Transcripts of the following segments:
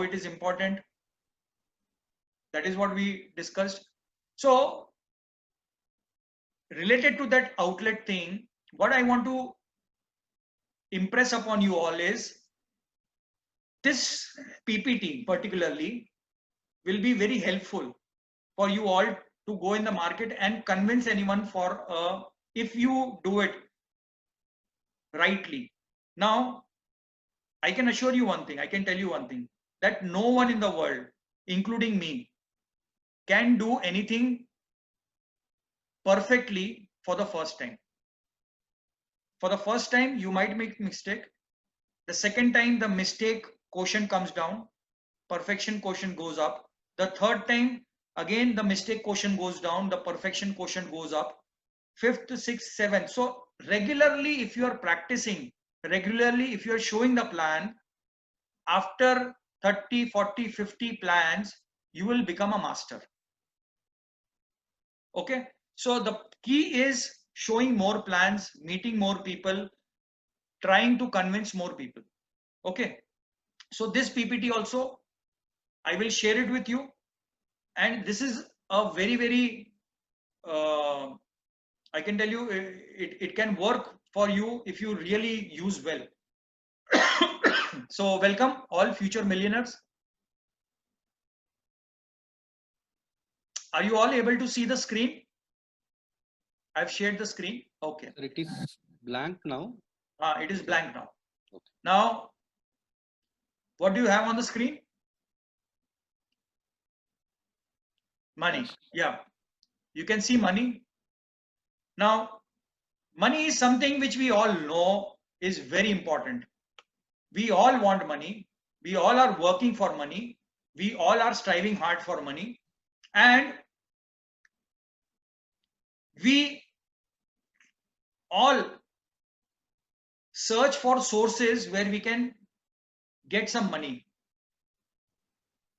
it is important. That is what we discussed. So related to that outlet thing, what I want to impress upon you all is this PPT particularly will be very helpful for you all to go in the market and convince anyone for if you do it rightly. Now, I can assure you one thing, I can tell you one thing, that no one in the world, including me, can do anything perfectly for the first time. For the first time, you might make mistake. The second time, the mistake quotient comes down, perfection quotient goes up. The third time, again, the mistake quotient goes down, the perfection quotient goes up. Fifth, sixth, seventh. So regularly, if you are practicing, regularly, if you are showing the plan, after 30, 40, 50 plans, you will become a master. Okay. So the key is showing more plans, meeting more people, trying to convince more people. Okay. So this PPT also, I will share it with you. And this is a very, very, I can tell you, it can work for you if you really use well. So welcome all future millionaires. Are you all able to see the screen? I've shared the screen. Okay. It is blank now. It is blank now. Okay. Now, what do you have on the screen? Money. Yes. Yeah. You can see money. Now, money is something which we all know is very important. We all want money. We all are working for money. We all are striving hard for money. And we all search for sources where we can get some money.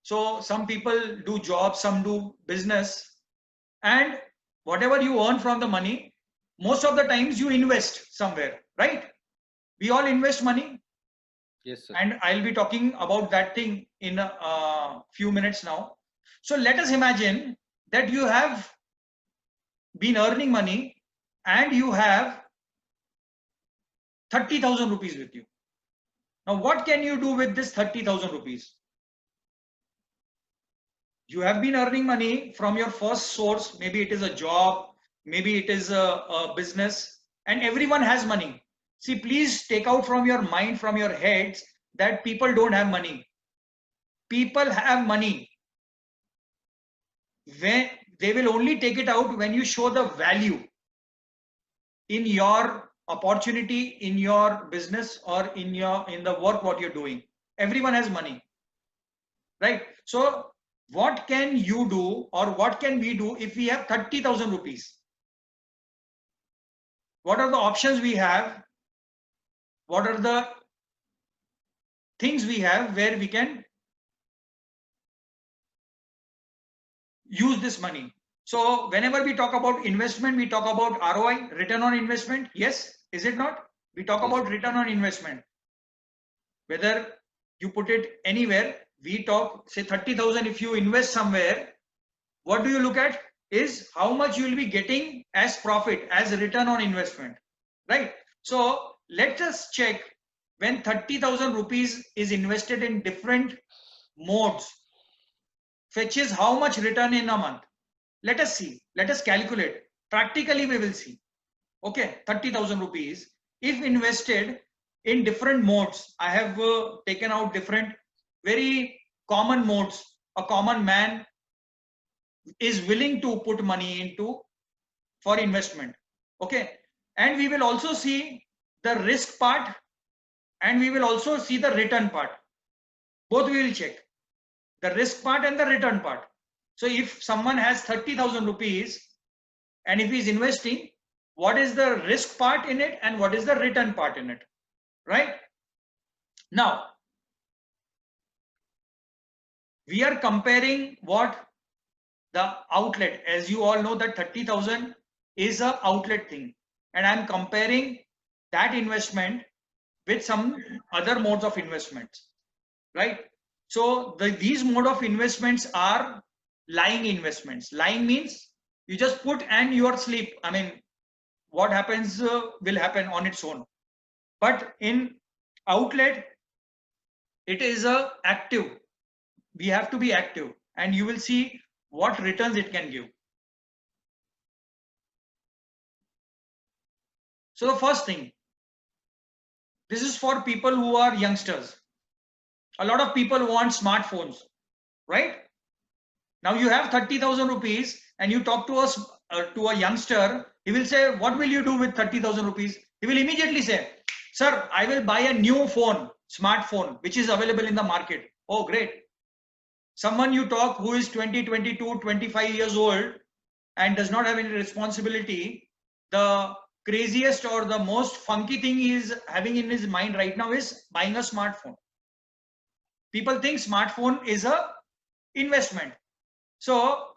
So some people do jobs, some do business, and whatever you earn from the money, most of the times you invest somewhere, right? We all invest money. Yes, sir. And I'll be talking about that thing in a few minutes now. So let us imagine that you have been earning money and you have 30,000 rupees with you. Now, what can you do with this 30,000 rupees? You have been earning money from your first source. Maybe it is a job, maybe it is a business, and everyone has money. See, please take out from your mind, from your heads, that people don't have money. People have money. When they will only take it out when you show the value in your opportunity, in your business, or in the work what you're doing. Everyone has money, right? So what can you do, or what can we do if we have 30,000 rupees? What are the options we have? What are the things we have where we can use this money? So whenever we talk about investment, we talk about ROI, return on investment. Yes, is it not? We talk about return on investment. Whether you put it anywhere, we talk, say 30,000, if you invest somewhere, what do you look at is how much you will be getting as profit, as return on investment, right? So let us check, when 30,000 rupees is invested in different modes, fetches how much return in a month. Let us see, let us calculate. Practically we will see. Okay, 30,000 rupees, if invested in different modes, I have taken out different very common modes. A common man is willing to put money into for investment. Okay, and we will also see the risk part, and we will also see the return part. Both we will check, the risk part and the return part. So if someone has 30,000 rupees and if he is investing, what is the risk part in it and what is the return part in it, right? Now, we are comparing what the outlet, as you all know that 30,000 is a outlet thing, and I'm comparing that investment with some other modes of investments, right? So these mode of investments are lying investments. Lying means you just put and you are asleep. I mean, what happens will happen on its own. But in outlet, it is a active. We have to be active, and you will see what returns it can give. So the first thing, this is for people who are youngsters. A lot of people want smartphones, right? Now you have 30,000 rupees and you talk to us to a youngster. He will say, what will you do with 30,000 rupees? He will immediately say, sir, I will buy a new phone, smartphone, which is available in the market. Oh, great. Someone you talk who is 20, 22, 25 years old and does not have any responsibility, the craziest or the most funky thing he is having in his mind right now is buying a smartphone. People think smartphone is a investment. So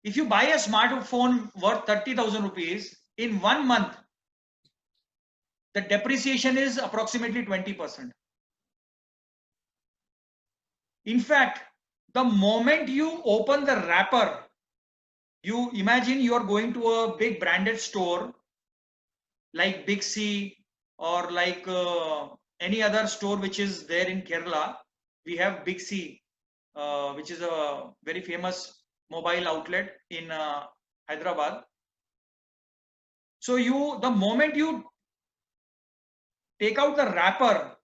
if you buy a smartphone worth 30,000 rupees, in 1 month, the depreciation is approximately 20%. In fact, the moment you open the wrapper, you imagine you are going to a big branded store like Big C or like any other store which is there in Kerala. We have Big C, which is a very famous mobile outlet in Hyderabad. So the moment you take out the wrapper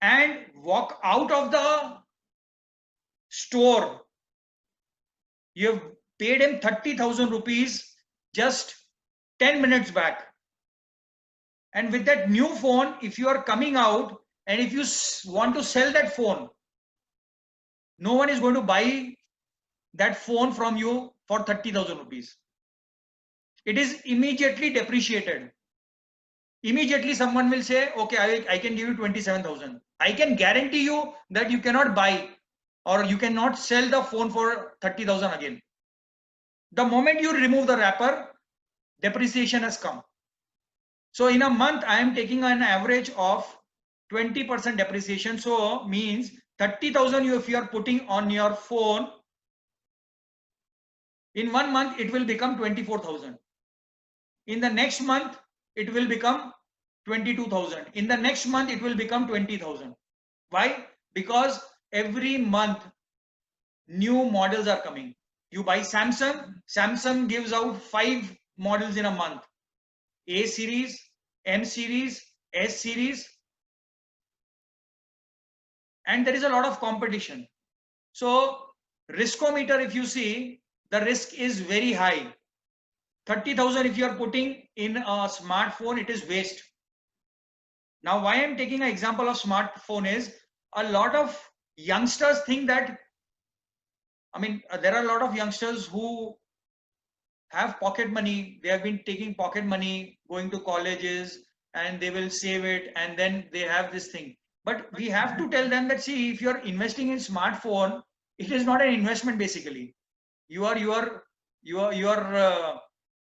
and walk out of the store, you have paid him 30,000 rupees just 10 minutes back. And with that new phone, if you are coming out and if you want to sell that phone, no one is going to buy that phone from you for 30,000 rupees. It is immediately depreciated. Immediately someone will say, okay, I can give you 27,000. I can guarantee you that you cannot buy or you cannot sell the phone for 30,000 again. The moment you remove the wrapper, depreciation has come. So in a month, I am taking an average of 20% depreciation. So means 30,000 if you are putting on your phone, in 1 month, it will become 24,000. In the next month, it will become 22,000. In the next month, it will become 20,000. Why? Because every month, new models are coming. You buy Samsung, Samsung gives out 5 models in a month. A series, M series, S series. And there is a lot of competition. So riskometer, if you see, the risk is very high. 30,000 if you are putting in a smartphone, it is waste. Now, why I'm taking an example of smartphone is a lot of youngsters think that, I mean, there are a lot of youngsters who have pocket money. They have been taking pocket money, going to colleges, and they will save it, and then they have this thing. But we have to tell them that, see, if you're investing in smartphone, it is not an investment basically. You are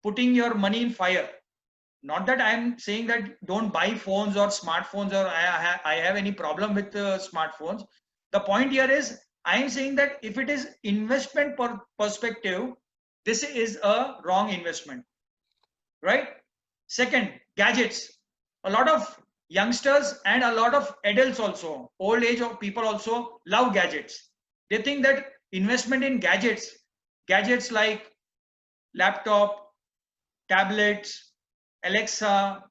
putting your money in fire. Not that I'm saying that don't buy phones or smartphones, or I have any problem with smartphones. The point here is I'm saying that if it is investment perspective, this is a wrong investment, right? Second, gadgets. A lot of youngsters and a lot of adults also, old age of people also love gadgets. They think that investment in gadgets like laptop, tablets, Alexa,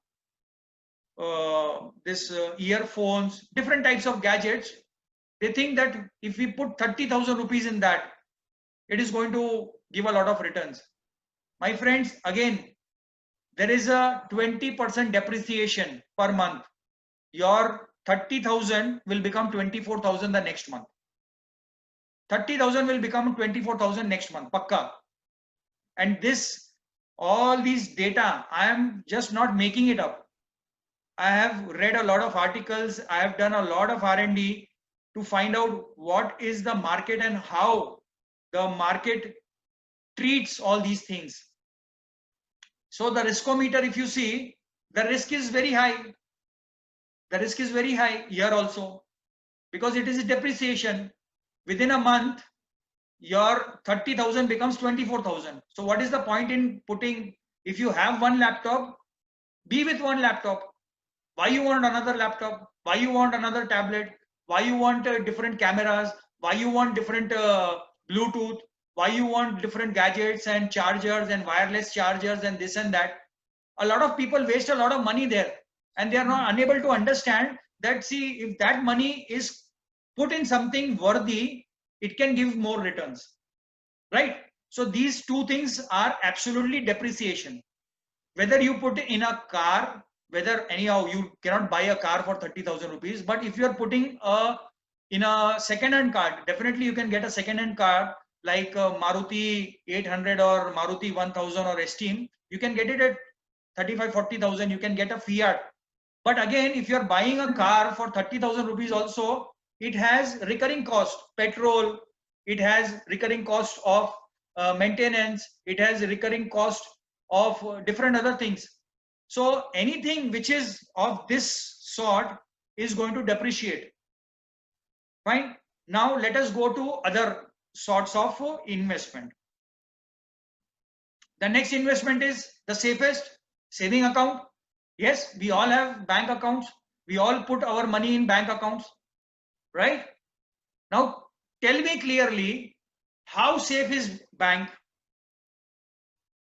earphones, different types of gadgets. They think that if we put 30,000 rupees in that, it is going to give a lot of returns. My friends, again, there is a 20% depreciation per month. Your 30,000 will become 24,000 the next month. 30,000 will become 24,000 next month, pakka. And all these data, I am just not making it up. I have read a lot of articles. I have done a lot of R&D to find out what is the market and how the market treats all these things. So the riskometer, if you see, the risk is very high. The risk is very high here also. because it is a depreciation. Within a month, your 30,000 becomes 24,000. So what is the point in putting, if you have one laptop, be with one laptop. Why you want another laptop? Why you want another tablet? Why you want different cameras? Why you want different Bluetooth? Why you want different gadgets and chargers and wireless chargers and this and that? A lot of people waste a lot of money there, and they are not unable to understand that, see, if that money is put in something worthy, it can give more returns, right? So these two things are absolutely depreciation. Whether you put in a car, whether anyhow you cannot buy a car for 30,000 rupees, but if you are putting in a second-hand car, definitely you can get a second-hand car like Maruti 800 or Maruti 1000 or Esteem. You can get it at 35-40,000. You can get a Fiat. But again, if you are buying a car for 30,000 rupees also, it has recurring cost, petrol, it has recurring cost of maintenance, it has recurring cost of different other things. So anything which is of this sort is going to depreciate. Fine. Now let us go to other sorts of investment. The next investment is the safest, saving account. Yes, we all have bank accounts. We all put our money in bank accounts, right? Now tell me clearly, how safe is bank?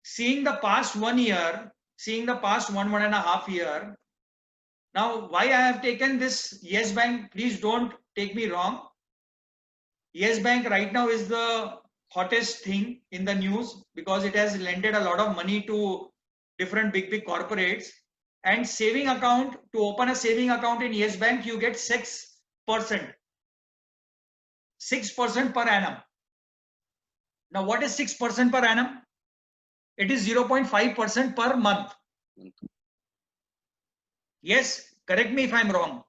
Seeing the past 1 year, seeing the past 1.5 year. Now, why I have taken this Yes Bank, please don't take me wrong. Yes Bank right now is the hottest thing in the news because it has lended a lot of money to different big corporates. And saving account, to open a saving account in Yes Bank, you get 6%. 6% per annum. Now, what is 6% per annum? It is 0.5% per month. Yes, correct me if I'm wrong.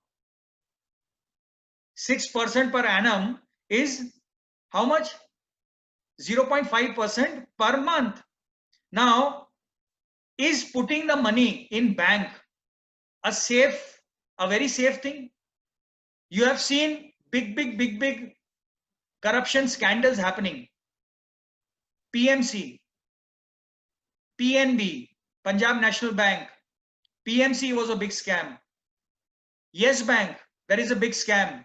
6% per annum is how much? 0.5% per month. Now, is putting the money in bank a very safe thing? You have seen big corruption scandals happening. PMC, PNB, Punjab National Bank. PMC was a big scam. Yes Bank, there is a big scam.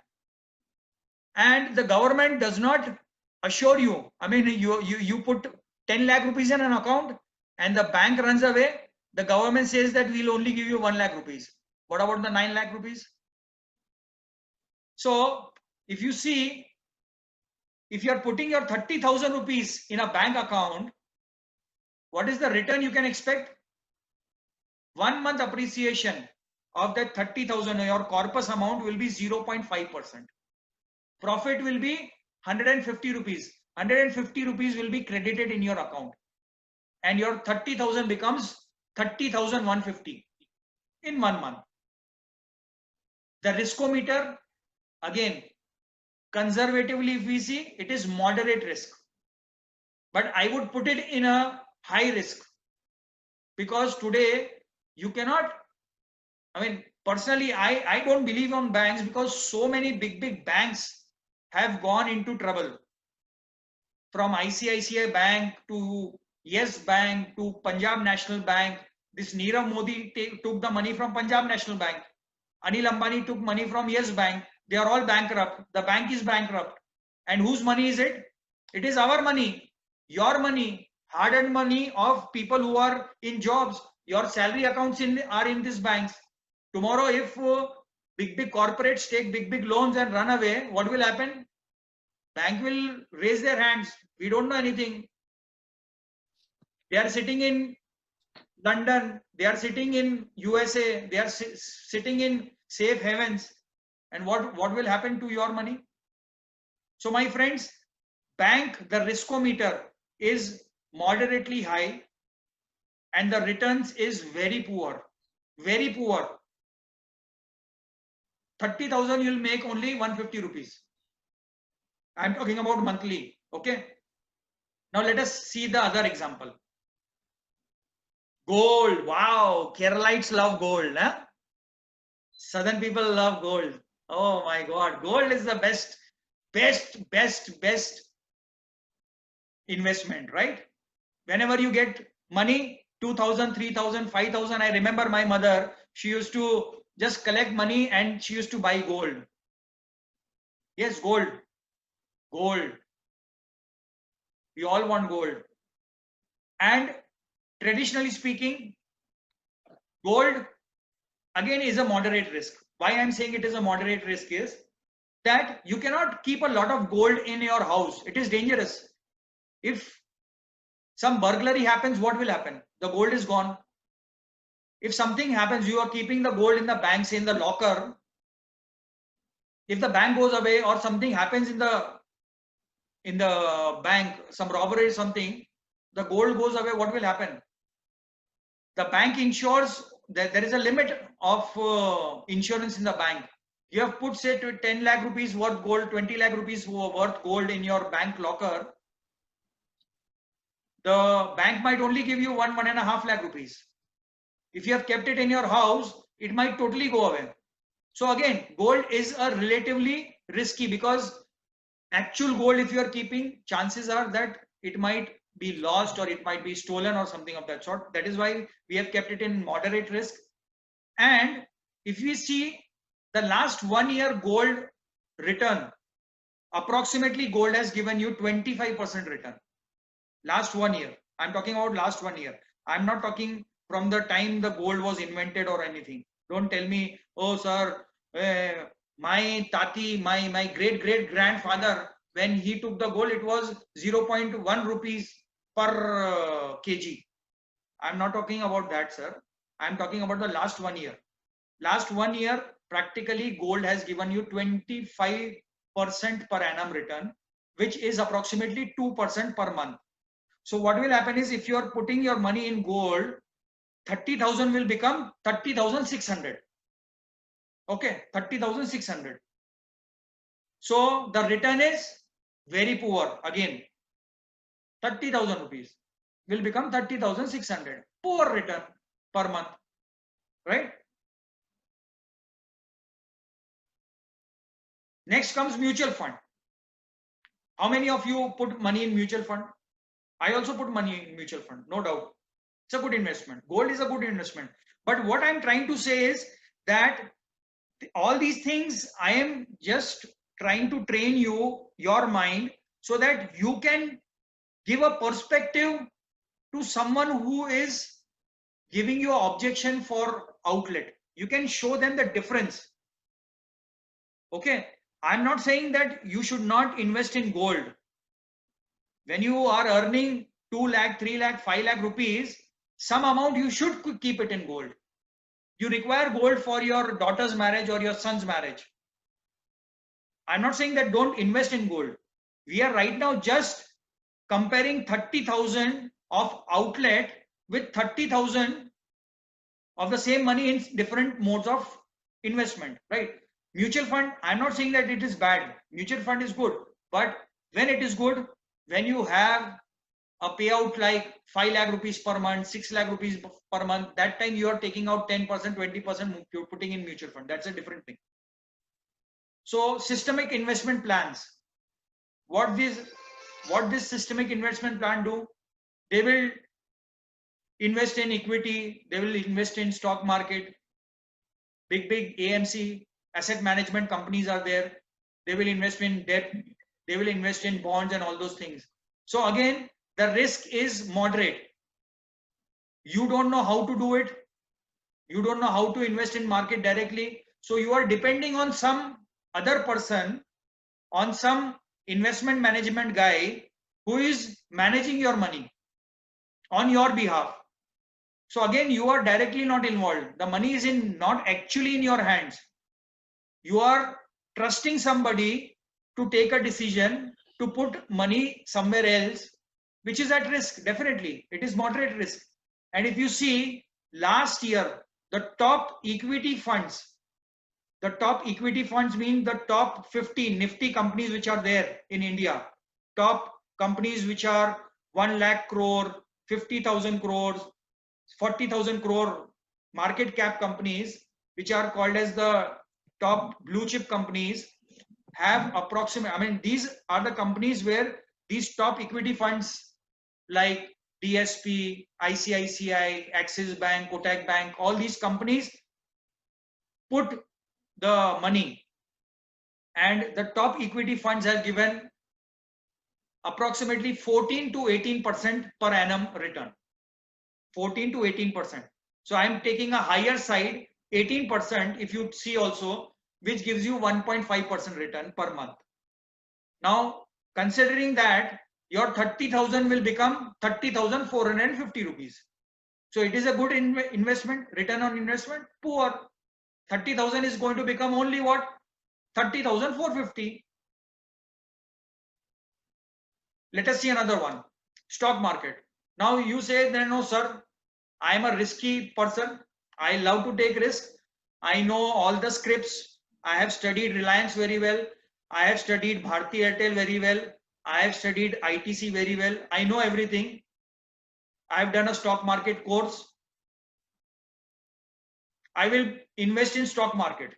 And the government does not assure you. I mean, you put 10 lakh rupees in an account and the bank runs away. The government says that we'll only give you 1 lakh rupees. What about the 9 lakh rupees? So if you see, if you're putting your 30,000 rupees in a bank account, what is the return you can expect? 1 month appreciation of that 30,000, your corpus amount will be 0.5%. Profit will be 150 rupees. 150 rupees will be credited in your account. And your 30,000 becomes 30,150 in 1 month. The riskometer, again, conservatively if we see, it is moderate risk. But I would put it in a high risk. Because today you cannot, I mean, personally, I don't believe on banks because so many big banks have gone into trouble. From ICICI Bank to Yes Bank to Punjab National Bank. This Nirav Modi took the money from Punjab National Bank. Anil Ambani took money from Yes Bank. They are all bankrupt. The bank is bankrupt. And whose money is it? It is our money, your money, hard-earned money of people who are in jobs. Your salary accounts are in these banks. Tomorrow, if big corporates take big loans and run away, what will happen? Bank will raise their hands. We don't know anything. They are sitting in London. They are sitting in USA. They are sitting in safe havens. And what will happen to your money? So my friends, bank, the riskometer is moderately high and the returns is very poor. Very poor. 30,000 you'll make only 150 rupees. I'm talking about monthly. Okay. Now let us see the other example. Gold. Wow. Keralites love gold. Huh? Southern people love gold. Oh my God, gold is the best investment, right? Whenever you get money, 2,000, 3,000, 5,000. I remember my mother, she used to just collect money and she used to buy gold. Yes, gold. Gold. We all want gold. And traditionally speaking, gold again is a moderate risk. Why I'm saying it is a moderate risk is that you cannot keep a lot of gold in your house. It is dangerous. If some burglary happens, what will happen? The gold is gone. If something happens, you are keeping the gold in the bank, say in the locker. If the bank goes away or something happens in the bank, some robbery or something, the gold goes away, what will happen? The bank insures that there is a limit of insurance in the bank. You have put say to 10 lakh rupees worth gold, 20 lakh rupees worth gold in your bank locker. The bank might only give you 1.5 lakh rupees. If you have kept it in your house, it might totally go away. So again, gold is a relatively risky because actual gold, if you are keeping, chances are that it might be lost or it might be stolen or something of that sort. That is why we have kept it in moderate risk. And if we see the last 1 year gold return, approximately gold has given you 25% return. Last 1 year. I'm talking about last 1 year. I'm not talking from the time the gold was invented or anything. Don't tell me, oh sir, my tati, my great grandfather, when he took the gold, it was 0.1 rupees per kg. I'm not talking about that, sir. I'm talking about the last 1 year. Last 1 year, practically gold has given you 25% per annum return, which is approximately 2% per month. So what will happen is if you are putting your money in gold, 30,000 will become 30,600. Okay, 30,600. So the return is very poor. Again, 30,000 rupees will become 30,600. Poor return per month, right? Next comes mutual fund. How many of you put money in mutual fund? I also put money in mutual fund, no doubt. It's a good investment. Gold is a good investment. But what I'm trying to say is that all these things, I am just trying to train your mind, so that you can give a perspective to someone who is giving you an objection for outlet. You can show them the difference. Okay. I'm not saying that you should not invest in gold. When you are earning 2 lakh, 3 lakh, 5 lakh rupees, some amount you should keep it in gold. You require gold for your daughter's marriage or your son's marriage. I'm not saying that don't invest in gold. We are right now just comparing 30,000 of outlet with 30,000 of the same money in different modes of investment, right? Mutual fund, I'm not saying that it is bad. Mutual fund is good. But when it is good, when you have a payout like 5 lakh rupees per month, 6 lakh rupees per month, that time you are taking out 10%, 20%, you're putting in mutual fund. That's a different thing. So systemic investment plans, what this systemic investment plan do? They will invest in equity, they will invest in stock market, big AMC, asset management companies are there. They will invest in debt, they will invest in bonds and all those things. So again, the risk is moderate. You don't know how to do it. You don't know how to invest in market directly. So you are depending on some other person, on some investment management guy who is managing your money on your behalf. So again, you are directly not involved. The money is not actually in your hands. You are trusting somebody to take a decision to put money somewhere else, which is at risk. Definitely, it is moderate risk. And if you see last year, the top equity funds mean the top 50 nifty companies which are there in India. Top companies which are 1 lakh crore, 50,000 crores, 40,000 crore market cap companies, which are called as the top blue chip companies have approximate, I mean, these are the companies where these top equity funds like DSP, ICICI, Axis Bank, Kotak Bank, all these companies put the money, and the top equity funds have given approximately 14 to 18% per annum return. 14 to 18%. So I am taking a higher side, 18% if you see also, which gives you 1.5% return per month. Now, considering that, your 30,000 will become 30,450 rupees. So it is a good investment, return on investment, poor. 30,000 is going to become only what? 30,450. Let us see another one, stock market. Now you say that no sir, I am a risky person. I love to take risk. I know all the scripts. I have studied Reliance very well. I have studied Bharti Airtel very well. I have studied ITC very well. I know everything. I have done a stock market course. I will invest in stock market.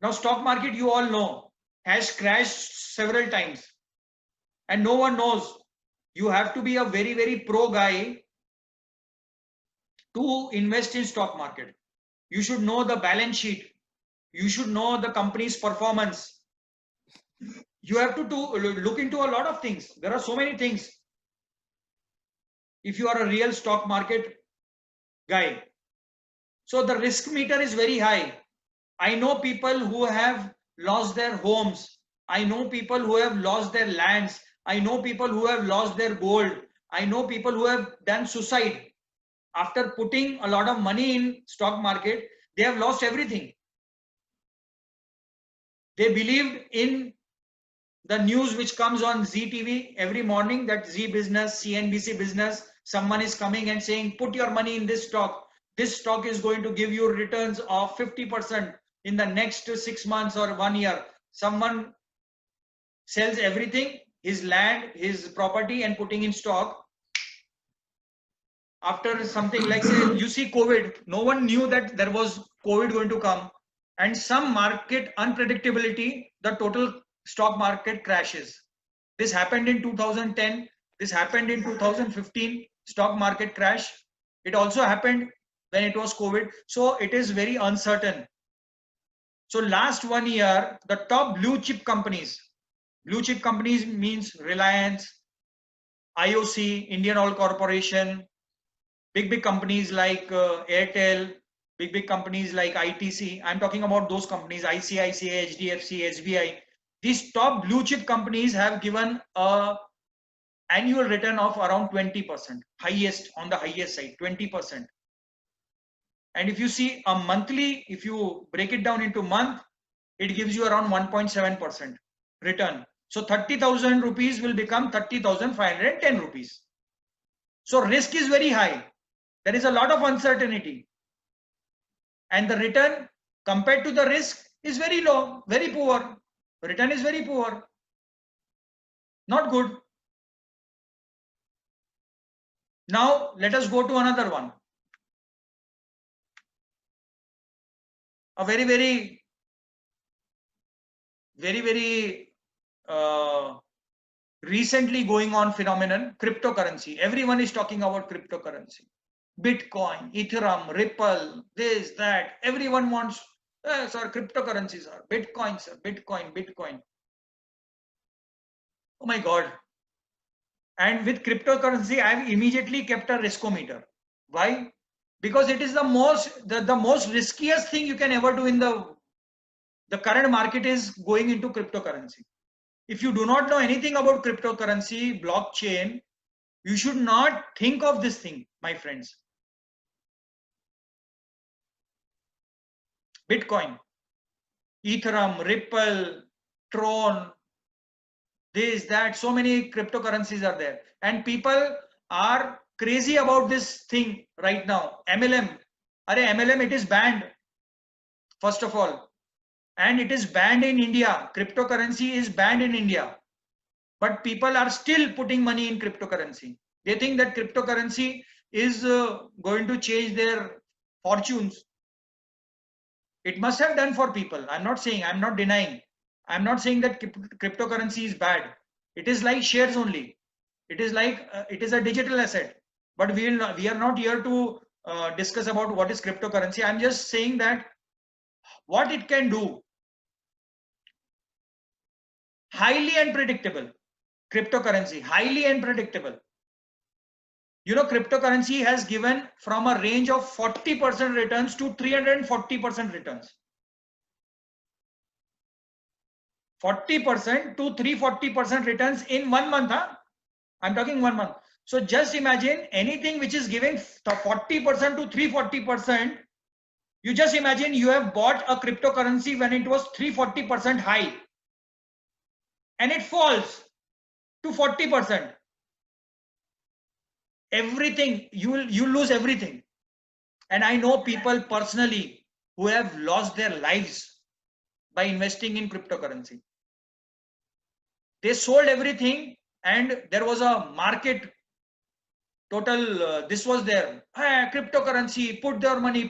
Now stock market, you all know, has crashed several times. And no one knows. You have to be a very, very pro guy to invest in stock market. You should know the balance sheet. You should know the company's performance. You have to look into a lot of things. There are so many things. If you are a real stock market guy. So the risk meter is very high. I know people who have lost their homes. I know people who have lost their lands. I know people who have lost their gold. I know people who have done suicide. After putting a lot of money in stock market, they have lost everything. They believed in the news which comes on ZTV every morning, that Z Business, CNBC Business, someone is coming and saying, put your money in this stock. This stock is going to give you returns of 50% in the next 6 months or 1 year. Someone sells everything, his land, his property, and putting in stock. After something like, say, you see COVID, no one knew that there was COVID going to come, and some market unpredictability, the total stock market crashes. This happened in 2010. This happened in 2015, stock market crash. It also happened when it was COVID. So it is very uncertain. So last 1 year, the top blue chip companies means Reliance, IOC, Indian Oil Corporation, big companies like Airtel, big companies like ITC. I'm talking about those companies, ICICI, HDFC, SBI. These top blue chip companies have given a annual return of around 20%, highest on the highest side, 20%. And if you see a monthly, if you break it down into month, it gives you around 1.7% return. So 30,000 rupees will become 30,510 rupees. So risk is very high. There is a lot of uncertainty. And the return compared to the risk is very low, very poor. Return is very poor. Not good. Now let us go to another one. A very recently going on phenomenon, cryptocurrency. Everyone is talking about cryptocurrency. Bitcoin, Ethereum, Ripple, this, that. Everyone wants, sir, cryptocurrencies are Bitcoin, sir, Bitcoin. Oh my God. And with cryptocurrency, I have immediately kept a riskometer. Why? Because it is the most riskiest thing you can ever do in the current market is going into cryptocurrency. If you do not know anything about cryptocurrency, blockchain, you should not think of this thing, my friends. Bitcoin, Ethereum, Ripple, Tron, this, that, so many cryptocurrencies are there. And people are crazy about this thing right now. MLM. MLM, it is banned, first of all. And it is banned in India. Cryptocurrency is banned in India. But people are still putting money in cryptocurrency. They think that cryptocurrency is going to change their fortunes. It must have done for people. I'm not saying, I'm not denying. I'm not saying that cryptocurrency is bad. It is like shares only. It is like it is a digital asset. But we are not here to discuss about what is cryptocurrency. I'm just saying that what it can do. Highly unpredictable. Cryptocurrency, highly unpredictable. You know, cryptocurrency has given from a range of 40% returns to 340% returns. 40% to 340% returns in 1 month. Huh? I'm talking 1 month. So just imagine anything which is giving 40% to 340%. You just imagine you have bought a cryptocurrency when it was 340% high and it falls to 40%. Everything, you lose everything. And I know people personally who have lost their lives by investing in cryptocurrency. They sold everything and there was a market total, this was there. Cryptocurrency, put your money.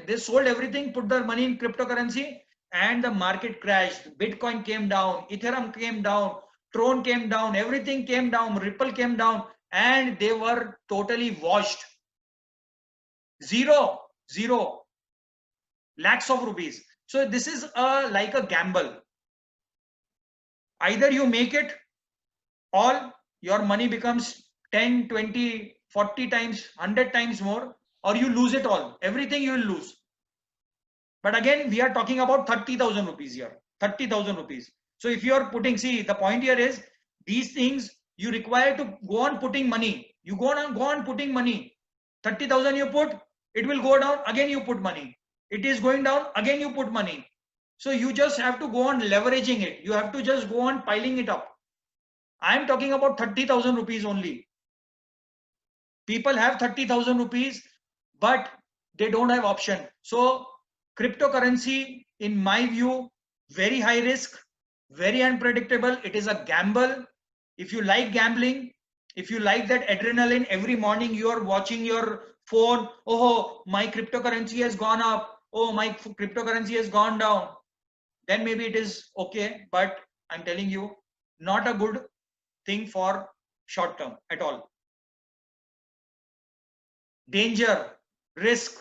They sold everything, put their money in cryptocurrency and the market crashed. Bitcoin came down, Ethereum came down, Tron came down, everything came down, Ripple came down, and they were totally washed. Zero lakhs of rupees. So this is like a gamble. Either you make it, or your money becomes 10, 20, 40 times, 100 times more, or you lose it all. Everything you will lose. But again, we are talking about 30,000 rupees here. 30,000 rupees. So if you are putting, see, the point here is these things you require to go on putting money. You go on putting money. 30,000 you put, it will go down. Again, you put money. It is going down. Again, you put money. So you just have to go on leveraging it. You have to just go on piling it up. I am talking about 30,000 rupees only. People have 30,000 rupees, but they don't have option. So cryptocurrency, in my view, very high risk, very unpredictable. It is a gamble. If you like gambling, if you like that adrenaline, every morning you are watching your phone. Oh, my cryptocurrency has gone up. Oh, my cryptocurrency has gone down. Then maybe it is okay. But I'm telling you, not a good thing for short term at all. Danger, risk.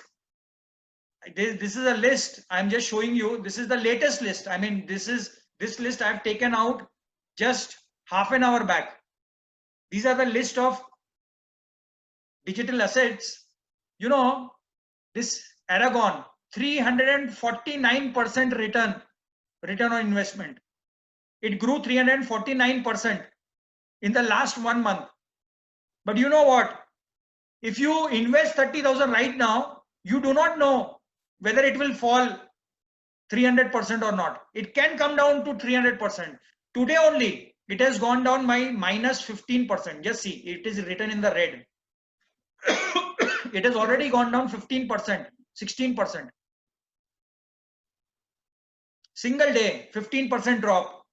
This is a list I'm just showing you. This is the latest list. I mean, this list I've taken out just half an hour back. These are the list of digital assets. You know, this Aragon, 349% return on investment. It grew 349% in the last 1 month. But you know what? If you invest 30,000 right now, you do not know whether it will fall 300% or not. It can come down to 300%. Today only, it has gone down by minus 15%. Just see, it is written in the red. It has already gone down 15%, 16%. Single day, 15% drop.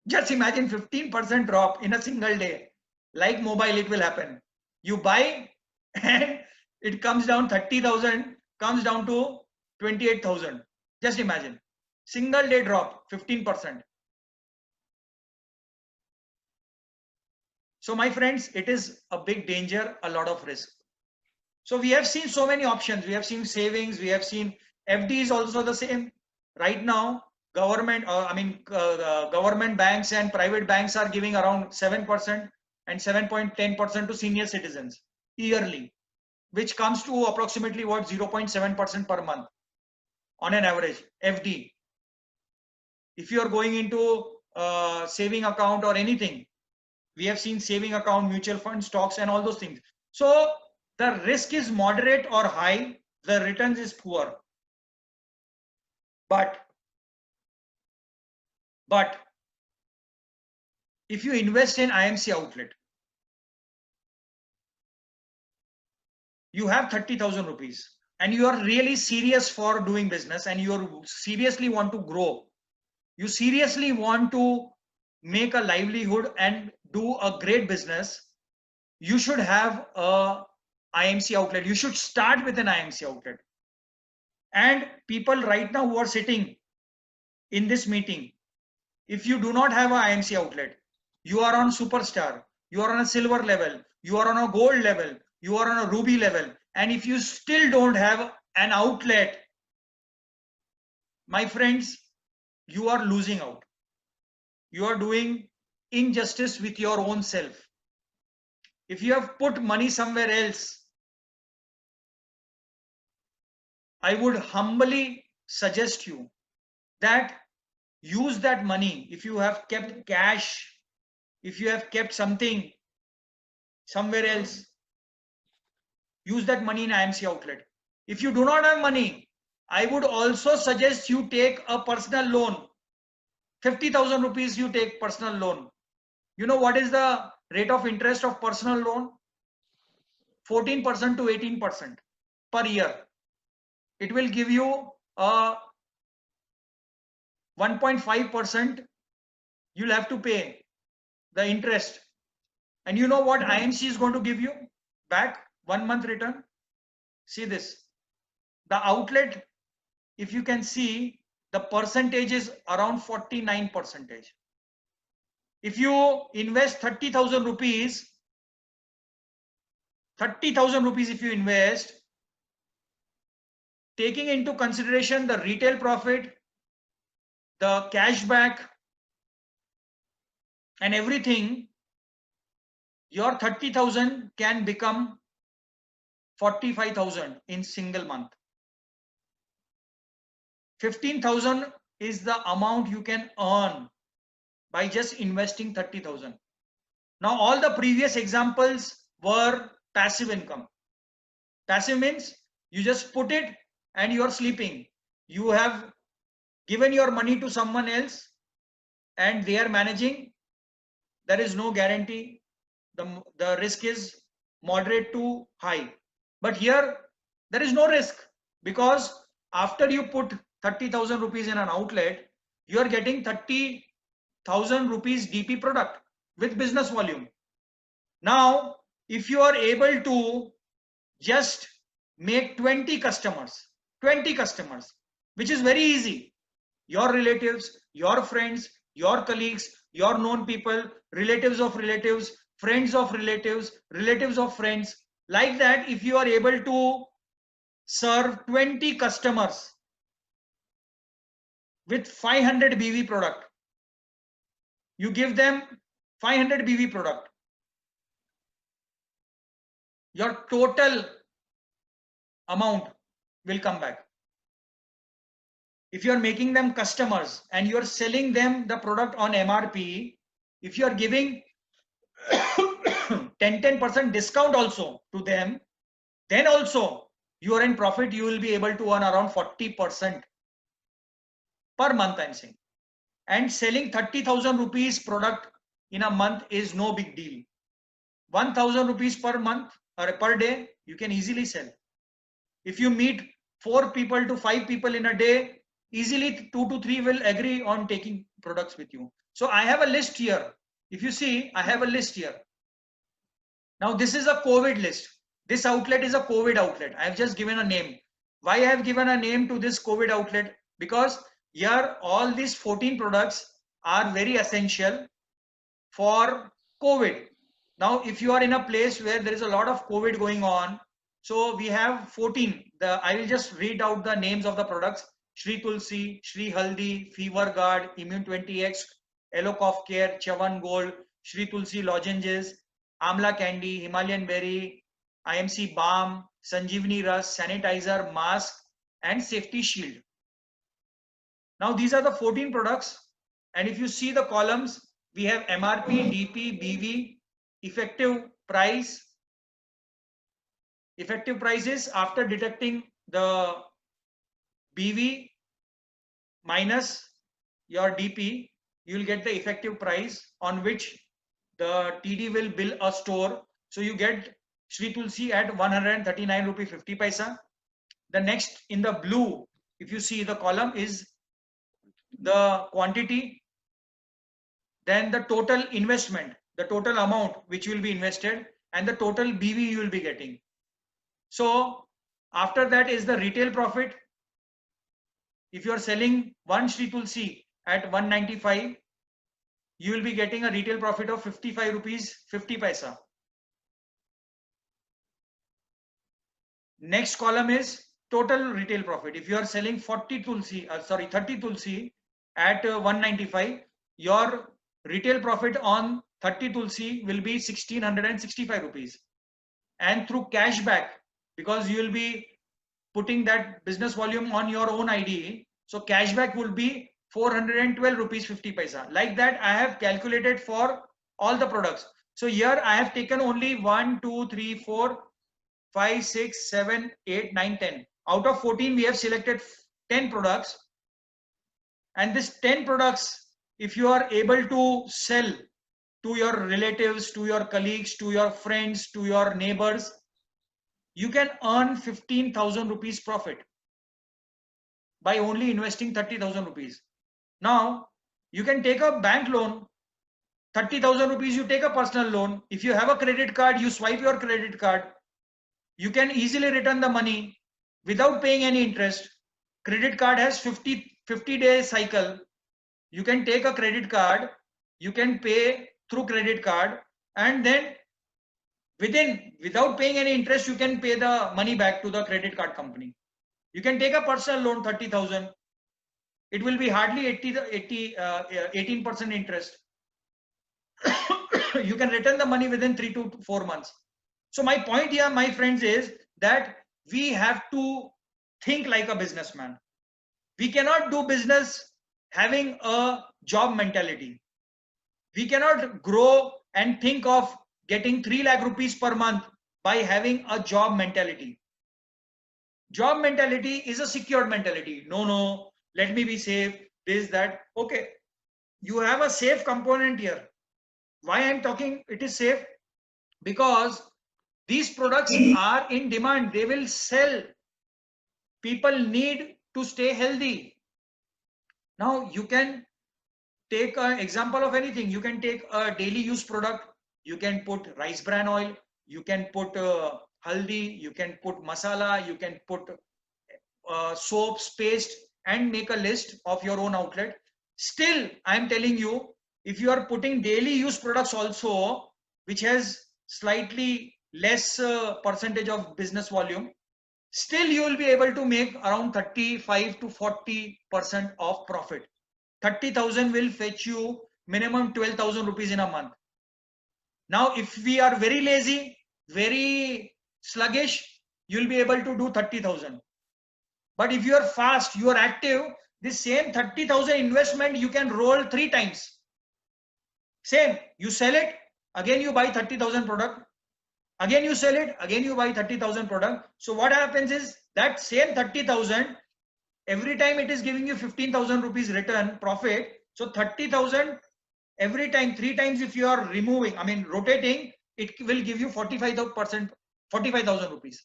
Just imagine 15% drop in a single day. Like mobile, it will happen. You buy and it comes down 30,000, comes down to 28,000. Just imagine. Single day drop, 15%. So my friends, it is a big danger, a lot of risk. So we have seen so many options. We have seen savings. We have seen FD is also the same. Right now, government banks and private banks are giving around 7% and 7.10% to senior citizens yearly, which comes to approximately what, 0.7% per month on an average FD. If you are going into saving account or anything, we have seen saving account, mutual fund, stocks, and all those things. So the risk is moderate or high, the returns is poor. But if you invest in IMC outlet, you have 30,000 rupees and you are really serious for doing business and you seriously want to grow. You seriously want to make a livelihood and do a great business. You should have a IMC outlet. You should start with an IMC outlet. And people right now who are sitting in this meeting, if you do not have a IMC outlet, you are on superstar, you are on a silver level, you are on a gold level, you are on a ruby level, and if you still don't have an outlet, my friends, you are losing out. You are doing injustice with your own self. If you have put money somewhere else, I would humbly suggest you that use that money. If you have kept cash, if you have kept something somewhere else, use that money in IMC outlet. If you do not have money, I would also suggest you take a personal loan. 50,000 rupees you take personal loan. You know what is the rate of interest of personal loan? 14% to 18% per year. It will give you a 1.5%. You'll have to pay the interest. And you know what IMC is going to give you back? 1 month return. See this. The outlet, if you can see, the percentage is around 49%. If you invest 30,000 rupees, 30,000 rupees if you invest, taking into consideration the retail profit, the cashback, and everything, your 30,000 can become 45,000 in single month. 15,000 is the amount you can earn by just investing 30,000. Now, all the previous examples were passive income. Passive means you just put it and you are sleeping. You have given your money to someone else and they are managing. There is no guarantee. The risk is moderate to high. But here, there is no risk, because after you put 30,000 rupees in an outlet, you are getting 30,000 rupees DP product with business volume. Now, if you are able to just make 20 customers, which is very easy. Your relatives, your friends, your colleagues, your known people, relatives of relatives, friends of relatives, relatives of friends. Like that, if you are able to serve 20 customers with 500 BV product, you give them 500 BV product, your total amount will come back. If you are making them customers and you are selling them the product on MRP, if you are giving 10% discount also to them, then also you are in profit. You will be able to earn around 40% per month, I'm saying. And selling 30,000 rupees product in a month is no big deal. 1,000 rupees per month or per day, you can easily sell. If you meet 4 people to 5 people in a day, easily 2 to 3 will agree on taking products with you. So I have a list here. If you see, I have a list here. Now this is a COVID list. This outlet is a COVID outlet. I have just given a name. Why I have given a name to this COVID outlet? Because here all these 14 products are very essential for COVID. Now, if you are in a place where there is a lot of COVID going on, so we have 14. I will just read out the names of the products. Shri Tulsi, Shri Haldi, Fever Guard, Immune 20X, Yellow Cough Care, Chavan Gold, Shri Tulsi Lozenges, Amla Candy, Himalayan Berry, IMC Balm, Sanjeevani Ras, Sanitizer, Mask, and Safety Shield. Now, these are the 14 products. And if you see the columns, we have MRP, DP, BV, effective price. Effective price is after deducting the BV minus your DP, you will get the effective price on which the TD will bill a store. So you get Shri Tulsi at 139 rupee 50 paisa. The next in the blue, if you see the column, is the quantity, then the total investment, the total amount which will be invested, and the total BV you will be getting. So after that is the retail profit, if you are selling one Shri Tulsi at 195, you will be getting a retail profit of 55 rupees 50 paisa. Next column is total retail profit. If you are selling 30 Tulsi at 195, your retail profit on 30 Tulsi will be 1665 rupees. And through cashback, because you will be putting that business volume on your own ID, so cashback will be 412 rupees 50 paisa. Like that, I have calculated for all the products. So here I have taken only 1, 2, 3, 4, 5, 6, 7, 8, 9, 10. Out of 14, we have selected 10 products. And this 10 products, if you are able to sell to your relatives, to your colleagues, to your friends, to your neighbors, you can earn 15,000 rupees profit by only investing 30,000 rupees. Now, you can take a bank loan, 30,000 rupees, you take a personal loan. If you have a credit card, you swipe your credit card. You can easily return the money without paying any interest. Credit card has 50-day cycle. You can take a credit card, you can pay through credit card, and then without paying any interest, you can pay the money back to the credit card company. You can take a personal loan, 30,000. It will be hardly 18% interest. You can return the money within 3 to 4 months. So my point here, my friends, is that we have to think like a businessman. We cannot do business having a job mentality. We cannot grow and think of getting 3 lakh rupees per month by having a job mentality. Job mentality is a secured mentality. No, let me be safe, this, that. Okay, you have a safe component here. Why I'm talking it is safe? Because these products are in demand. They will sell. People need to stay healthy. Now you can take an example of anything. You can take a daily use product. You can put rice bran oil. You can put haldi. You can put masala. You can put soaps, paste, and make a list of your own outlet. Still, I'm telling you, if you are putting daily use products also, which has slightly less percentage of business volume, still you will be able to make around 35 to 40% of profit. 30,000 will fetch you minimum 12,000 rupees in a month. Now, if we are very lazy, very sluggish, you will be able to do 30,000. But if you are fast, you are active, this same 30,000 investment you can roll 3 times. Same, you sell it, again you buy 30,000 product, again you sell it, again you buy 30,000 product. So what happens is that same 30,000, every time it is giving you 15,000 rupees return profit. So 30,000 every time, 3 times if you are rotating, it will give you 45,000 rupees.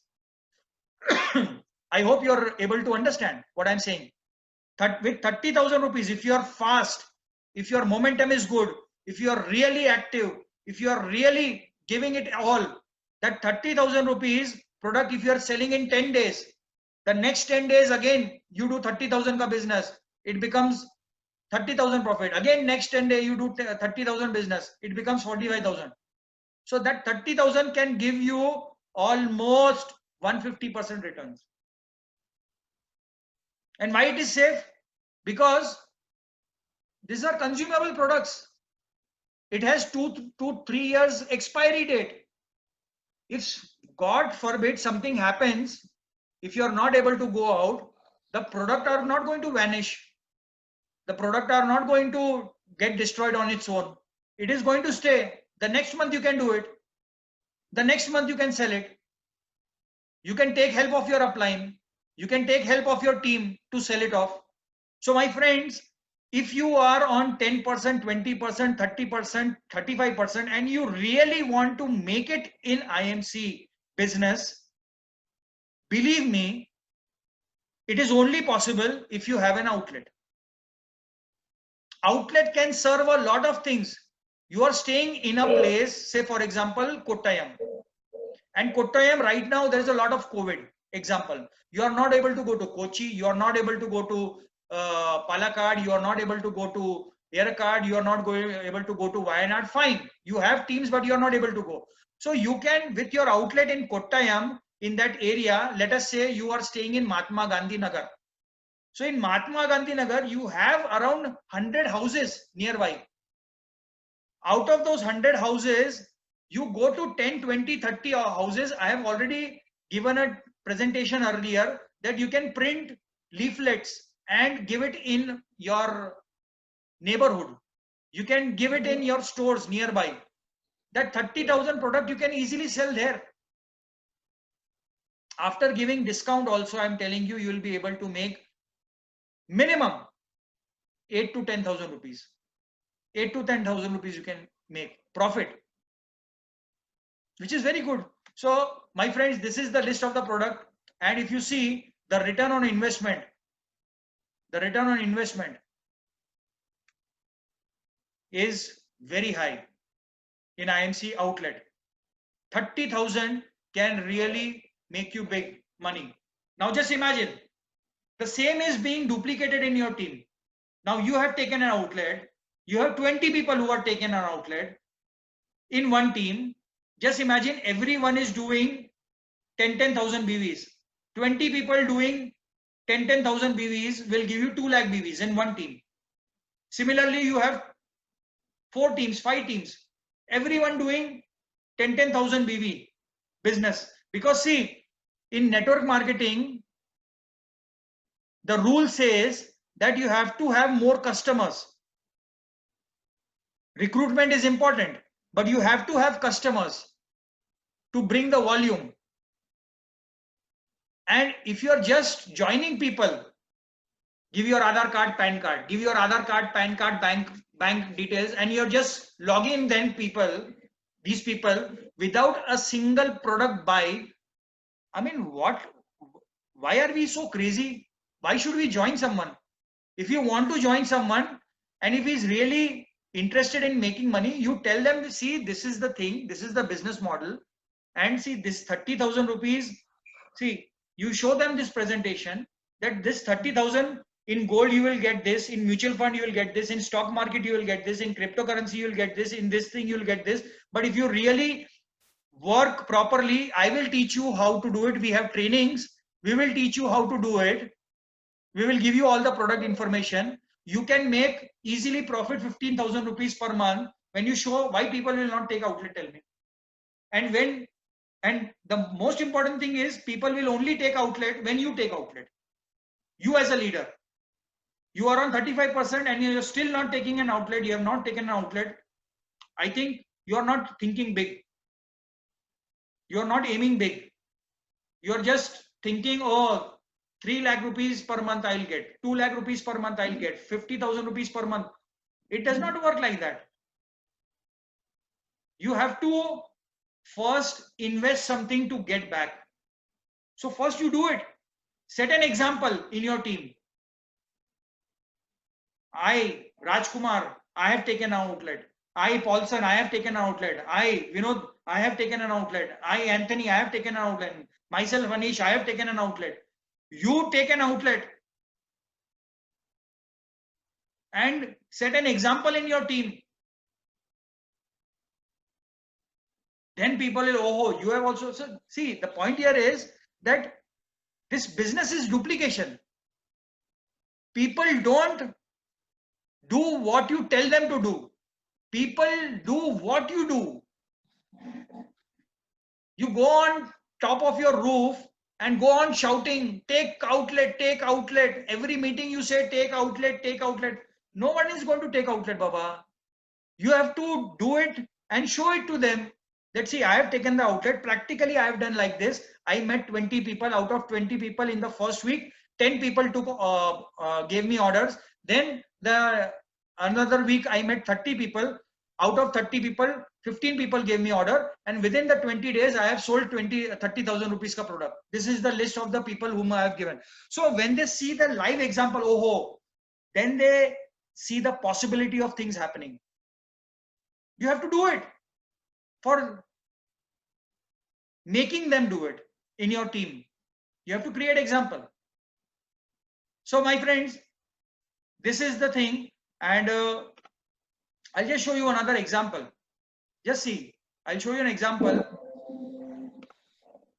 I hope you are able to understand what I'm saying. With 30,000 rupees, if you are fast, if your momentum is good, if you are really active, if you are really giving it all, that 30,000 rupees product, if you are selling in 10 days, the next 10 days again you do 30,000 ka business, it becomes 30,000 profit. Again next 10 days you do 30,000 business, it becomes 45,000. So that 30,000 can give you almost 150% returns. And why it is safe? Because these are consumable products. It has 2 to 3 years expiry date. If God forbid something happens, if you are not able to go out, the product are not going to vanish. The product are not going to get destroyed on its own. It is going to stay. The next month you can do it. The next month you can sell it. You can take help of your upline. You can take help of your team to sell it off. So my friends, if you are on 10%, 20%, 30%, 35%, and you really want to make it in IMC business, believe me, it is only possible if you have an outlet. Outlet can serve a lot of things. You are staying in a place, say for example, Kottayam. And Kottayam right now, there is a lot of COVID. Example, you are not able to go to Kochi, you are not able to go to Palakkad, you are not able to go to Yercaud, you are not able to go to Wayanad. Fine, you have teams, but you are not able to go. So you can, with your outlet in Kottayam, in that area, let us say you are staying in Mahatma Gandhi Nagar. So in Mahatma Gandhi Nagar, you have around 100 houses nearby. Out of those 100 houses, you go to 10, 20, 30 houses. I have already given a presentation earlier that you can print leaflets and give it in your neighborhood. You can give it in your stores nearby. That 30,000 product you can easily sell there. After giving discount also, I'm telling you, you will be able to make minimum 8 to 10,000 rupees. 8 to 10,000 rupees you can make profit, which is very good. So my friends, this is the list of the product. And if you see the return on investment, is very high in IMC outlet. 30,000 can really make you big money. Now just imagine the same is being duplicated in your team. Now you have taken an outlet. You have 20 people who are taken an outlet in one team. Just imagine everyone is doing 10,000 BVs. 20 people doing 10,000 BVs will give you 2 lakh BVs in one team. Similarly, you have 4 teams, 5 teams, everyone doing 10,000 BV business. Because see, in network marketing, the rule says that you have to have more customers. Recruitment is important, but you have to have customers to bring the volume. And if you are just joining people, give your Aadhaar card, PAN card, give your Aadhaar card, PAN card, bank details, and you're just logging then these people without a single product buy. I mean, why are we so crazy? Why should we join someone? If you want to join someone and if he's really interested in making money, you tell them, see, this is the thing, this is the business model, and see this 30,000 rupees. See, you show them this presentation that this 30,000 in gold you will get this, in mutual fund you will get this, in stock market you will get this, in cryptocurrency you will get this, in this thing you will get this. But if you really work properly, I will teach you how to do it. We have trainings, we will teach you how to do it. We will give you all the product information. You can make easily profit 15,000 rupees per month when you show why people will not take outlet. Tell me. And the most important thing is people will only take outlet when you take outlet. You as a leader, you are on 35% and you're still not taking an outlet. You have not taken an outlet. I think you are not thinking big. You are not aiming big. You are just thinking, oh, 3 lakh rupees per month I'll get, 2 lakh rupees per month I'll get, 50,000 rupees per month. It does not work like that. You have to first invest something to get back. So first you do it. Set an example in your team. I, Rajkumar, I have taken an outlet. I, Paulson, I have taken an outlet. I, Vinod, I have taken an outlet. I, Anthony, I have taken an outlet. Myself, Anish, I have taken an outlet. You take an outlet and set an example in your team. Then people will, oh, you have also. So see, the point here is that this business is duplication. People don't do what you tell them to do. People do what you do. You go on top of your roof and go on shouting, take outlet, take outlet. Every meeting you say, take outlet, take outlet. No one is going to take outlet, Baba. You have to do it and show it to them. Let's see, I have taken the outlet. Practically, I have done like this. I met 20 people. Out of 20 people in the first week, 10 people gave me orders. Then another week, I met 30 people. Out of 30 people, 15 people gave me order. And within the 20 days, I have sold 30,000 rupees ka product. This is the list of the people whom I have given. So when they see the live example, oh, then they see the possibility of things happening. You have to do it for making them do it in your team. You have to create example. So my friends, this is the thing. And I'll just show you another example. Just see, I'll show you an example.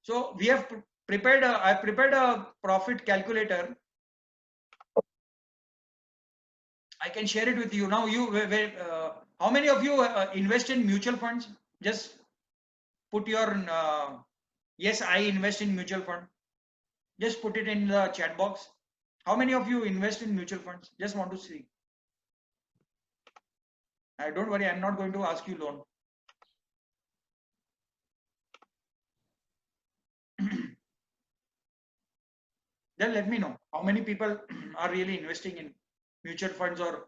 So we have prepared I prepared a profit calculator. I can share it with you now. How many of you invest in mutual funds? Just put your yes, I invest in mutual fund. Just put it in the chat box. How many of you invest in mutual funds? Just want to see. Don't worry, I'm not going to ask you loan. Then let me know how many people are really investing in mutual funds or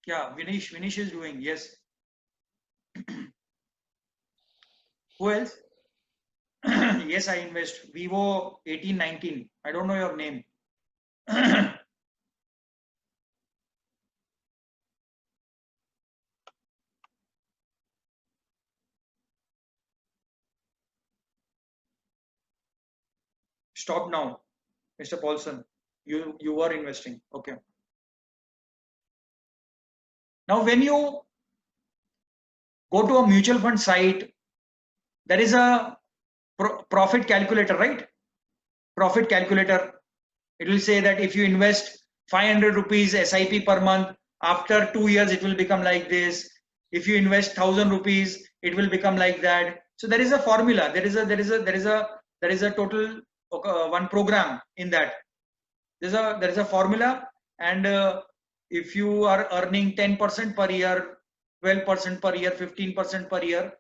yeah, Vinish is doing, yes. Who else? Yes, I invest. Vivo 1819. I don't know your name. Stop now, Mr. Paulson. You were investing. Okay. Now, when you go to a mutual fund site, there is a profit calculator, right? Profit calculator. It will say that if you invest 500 rupees SIP per month, after 2 years it will become like this. If you invest 1000 rupees, it will become like that. So there is a formula. There is a total one program in that. There is a formula, and if you are earning 10% per year, 12% per year, 15% per year,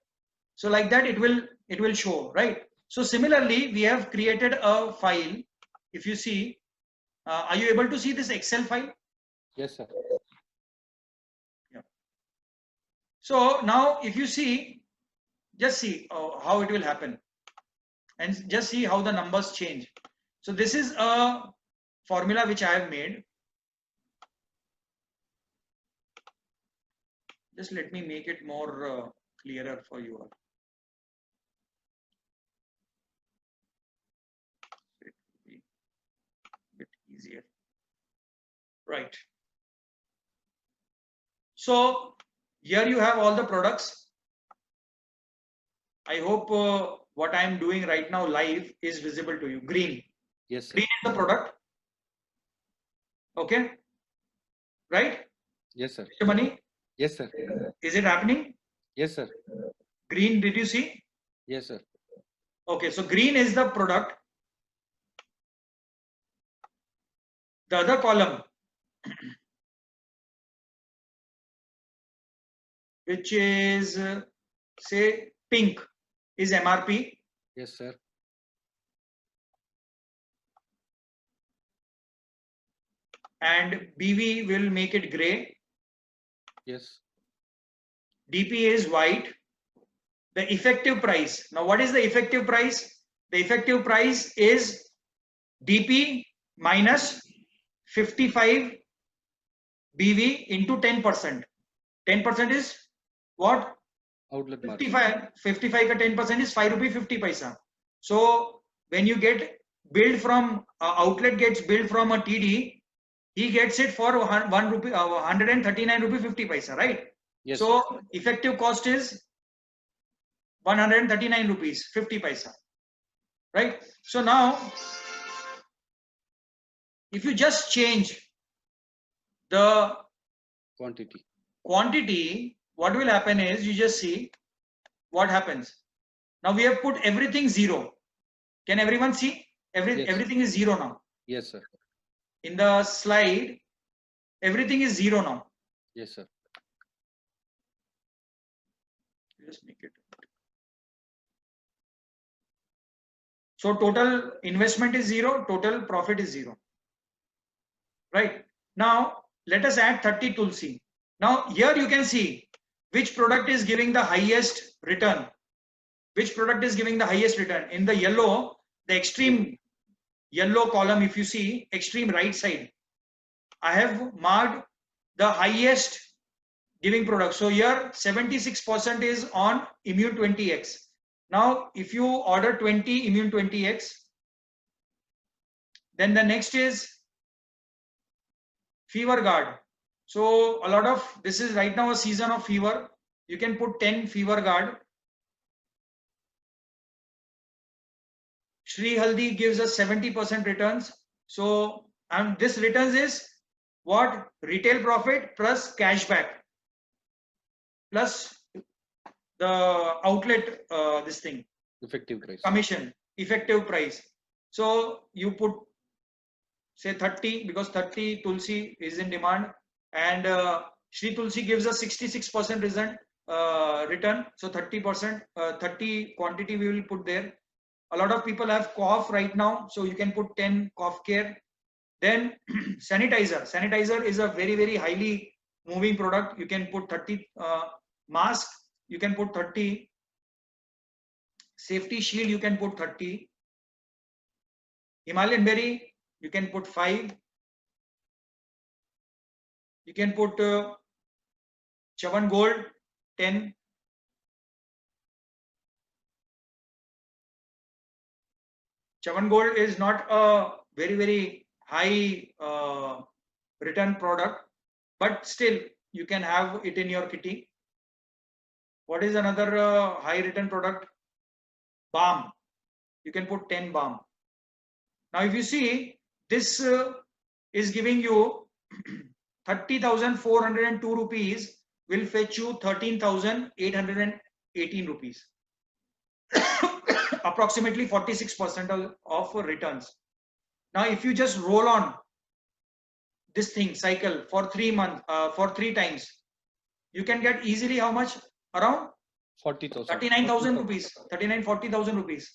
so like that it will show, right? So similarly, we have created a file. If you see, are you able to see this Excel file? Yes, sir. Yeah. So now if you see, just see how it will happen, and just see how the numbers change. So this is a formula which I have made. Just let me make it more clearer for you all. It will be a bit easier. Right. So here you have all the products. I hope what I am doing right now live is visible to you. Green. Yes, sir. Green is the product. Okay. Right? Yes, sir. Mr. Money? Yes, sir. Is it happening? Yes, sir. Green, did you see? Yes, sir. Okay, so green is the product. The other column, which is say pink, is MRP. Yes, sir. And BV will make it gray. Yes. DP is white. The effective price. Now, what is the effective price? The effective price is DP minus 55 BV into 10%. 10% is what? Outlet margin. 55 ka 10% is 5 rupee 50 paisa. So when you get billed from outlet gets billed from a TD, he gets it for 1 rupee 139 rupee 50 paisa, right? Yes. So Sir. effective cost is 139 rupees 50 paisa, right? So now if you just change the quantity, what will happen is, you just see what happens. Now we have put everything 0. Can everyone see? Everything is 0 now. Yes, sir. In the slide, everything is 0 now. Yes, sir. Just make it. So total investment is 0, total profit is 0. Right? Now let us add 30 Tulsi. Now here you can see which product is giving the highest return. Which product is giving the highest return? In the yellow, the extreme yellow column, if you see, extreme right side, I have marked the highest giving product. So here 76% is on Immune 20X. Now if you order 20 Immune 20X, then the next is Fever guard. So a lot of, this is right now a season of fever. You can put 10 fever guard. Shri Haldi gives us 70% returns. So, and this returns is what? Retail profit plus cashback plus the outlet, this thing, Effective price. commission, effective price. So you put say 30 because 30 Tulsi is in demand, and Shri Tulsi gives us 66% return. So 30%, 30 quantity we will put there. A lot of people have cough right now, so you can put 10 cough care. Then sanitizer. Sanitizer is a very, very highly moving product. You can put 30 mask, you can put 30 safety shield, you can put 30 Himalayan berry, you can put 5. You can put Chavan Gold 10. Chavan Gold is not a very, very high return product, but still you can have it in your kitty. What is another high return product? Balm. You can put 10 balm. Now if you see, this is giving you 30,402 rupees will fetch you 13,818 rupees. Approximately 46% of returns. Now if you just roll on this thing cycle for 3 months, for 3 times, you can get easily how much? Around 40,000. 39,000 rupees, 40,000 rupees.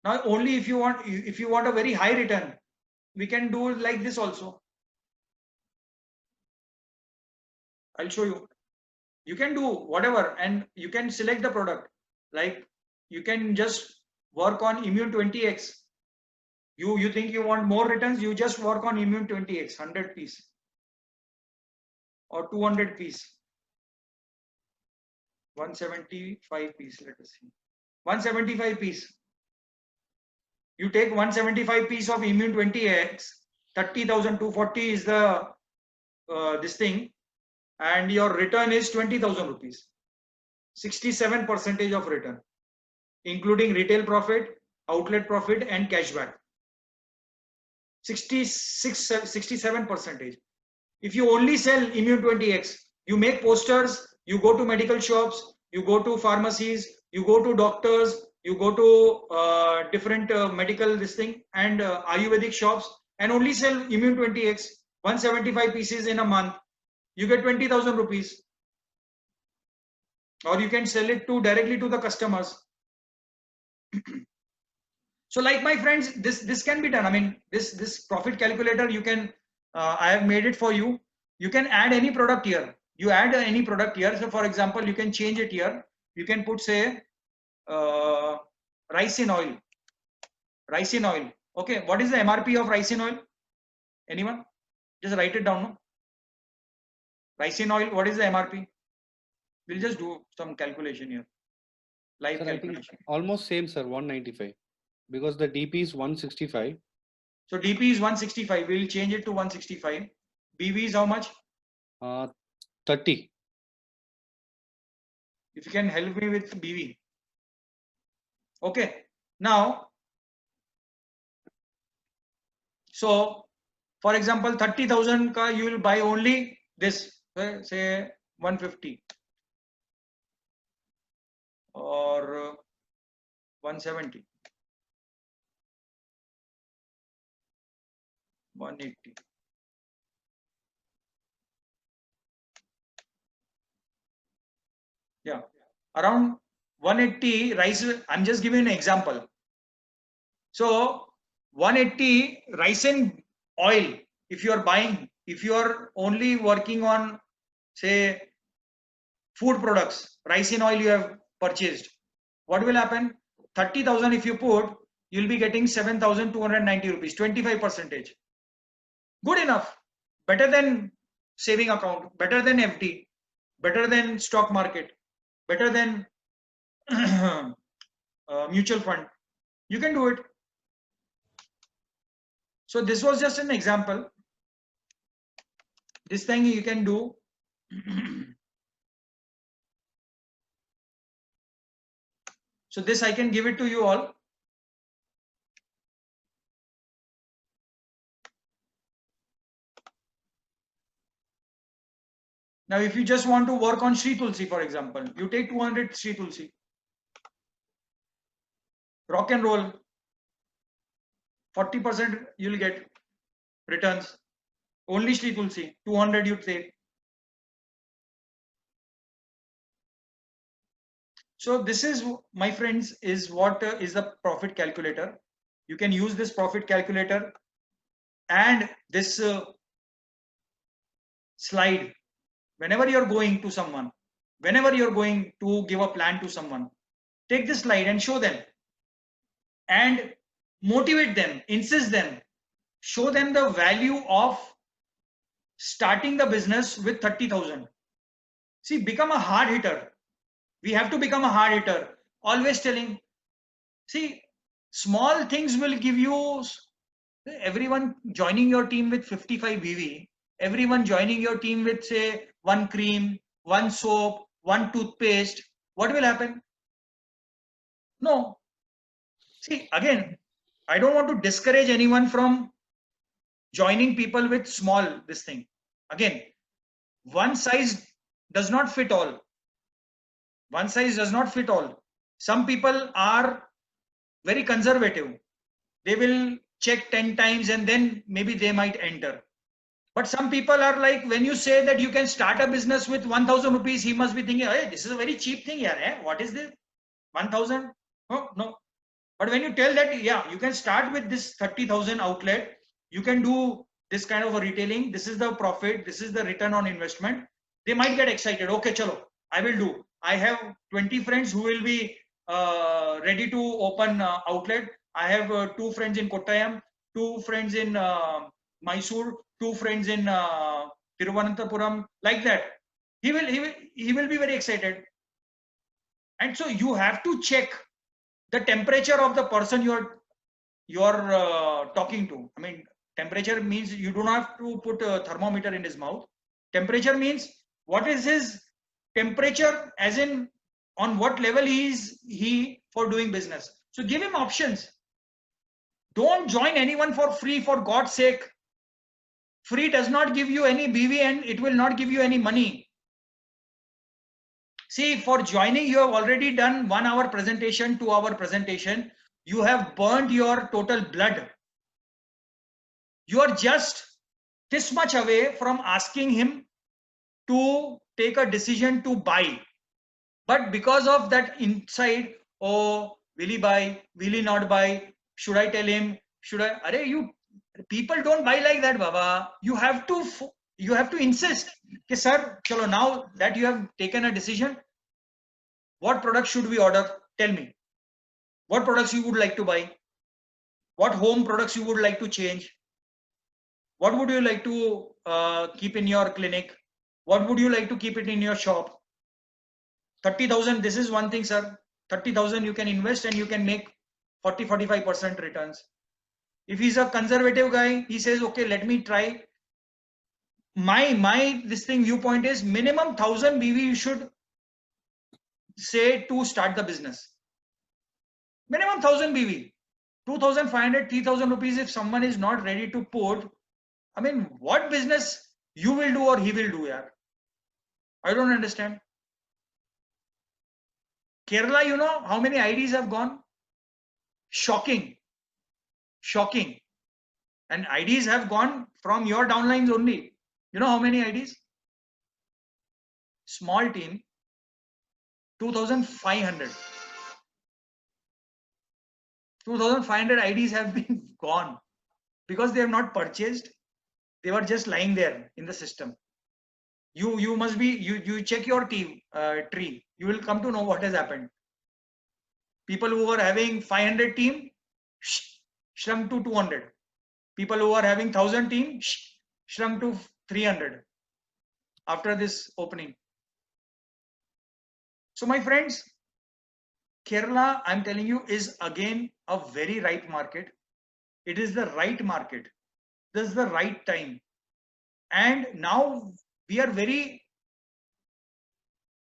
Now only if you want a very high return, we can do like this also. I'll show you. You can do whatever, and you can select the product. Like you can just work on Immune 20x. You think you want more returns, you just work on Immune 20x, 100 piece or 200 piece, 175 piece. Let us see, 175 piece. You take 175 piece of Immune 20x, 30,240 is the this thing, and your return is 20,000 rupees. 67% of return, including retail profit, outlet profit, and cashback. 67%. If you only sell Immune 20x, you make posters, you go to medical shops, you go to pharmacies, you go to doctors, you go to different medical this thing and Ayurvedic shops, and only sell Immune 20x, 175 pieces in a month, you get 20,000 rupees. Or you can sell it directly to the customers. So like my friends, this can be done. I mean, this profit calculator, you can, I have made it for you. You can add any product here. You add any product here. So for example, you can change it here. You can put say rice in oil. Rice in oil. Okay, what is the MRP of rice in oil? Anyone? Just write it down. No? Rice in oil, what is the MRP? We'll just do some calculation here. Live Sir, calculation. Almost same, sir, 195. Because the DP is 165. So DP is 165. We'll change it to 165. BV is how much? 30. If you can help me with BV. Okay. Now, so for example, 30,000 ka you will buy only this, say 150 or 170. 180. Yeah, around 180 rice. I'm just giving an example. So 180 rice and oil. If you are buying, if you are only working on say food products, rice and oil you have purchased, what will happen? 30,000 if you put, you'll be getting 7,290 rupees, 25%. Good enough, better than saving account, better than FD, better than stock market, better than mutual fund. You can do it. So this was just an example. This thing you can do. So this I can give it to you all. Now, if you just want to work on Sri Tulsi, for example, you take 200 Sri Tulsi, rock and roll, 40% you'll get returns. Only Sri Tulsi, 200 you take. So this is, my friends, is what is the profit calculator. You can use this profit calculator and this slide whenever you're going to someone, whenever you're going to give a plan to someone, take this slide and show them and motivate them, insist them, show them the value of starting the business with 30,000. See, become a hard hitter. We have to become a hard hitter. Always telling, see, small things will give you, everyone joining your team with 55 BV, everyone joining your team with, say, one cream, one soap, one toothpaste. What will happen? No. See, again, I don't want to discourage anyone from joining people with small this thing. Again, one size does not fit all. One size does not fit all. Some people are very conservative. They will check 10 times and then maybe they might enter. But some people are like, when you say that you can start a business with 1,000 rupees, he must be thinking, hey, this is a very cheap thing here. Eh? What is this? 1,000? No, no. But when you tell that, yeah, you can start with this 30,000 outlet, you can do this kind of a retailing, this is the profit, this is the return on investment, they might get excited. Okay, chalo, I will do. I have 20 friends who will be ready to open outlet. I have 2 friends in Kottayam, 2 friends in Mysore, 2 friends in Tiruvananthapuram, like that. He will be very excited. And so you have to check the temperature of the person you're talking to. I mean, temperature means you don't have to put a thermometer in his mouth. Temperature means what is his temperature, as in on what level he for doing business. So give him options. Don't join anyone for free, for God's sake. Free does not give you any BV and it will not give you any money. See, for joining, you have already done 1 hour presentation, 2 hour presentation. You have burnt your total blood. You are just this much away from asking him to take a decision to buy. But because of that inside, oh, will he buy? Will he not buy? Should I tell him? Should I? Arey, you people don't buy like that, Baba. You have to insist. Okay, sir, chalo, now that you have taken a decision, what products should we order? Tell me. What products you would like to buy? What home products you would like to change? What would you like to keep in your clinic? What would you like to keep it in your shop? 30,000, this is one thing, sir. 30,000 you can invest and you can make 40-45% returns. If he's a conservative guy, he says, okay, let me try. My this thing viewpoint is minimum 1,000 BV you should say to start the business. Minimum 1,000 BV. 2,500, 3,000 rupees if someone is not ready to put. I mean, what business you will do or he will do, yaar? I don't understand. Kerala, you know how many IDs have gone? Shocking. Shocking. And IDs have gone from your downlines only. You know how many IDs? Small team, 2,500. 2,500 IDs have been gone because they have not purchased. They were just lying there in the system. You must be, you check your team tree. You will come to know what has happened. People who were having 500 team shrunk to 200. People who are having 1,000 team shrunk to 300 after this opening. So my friends, Kerala, I'm telling you, is again a very ripe market. It is the right market. this is the right time. And now we are very,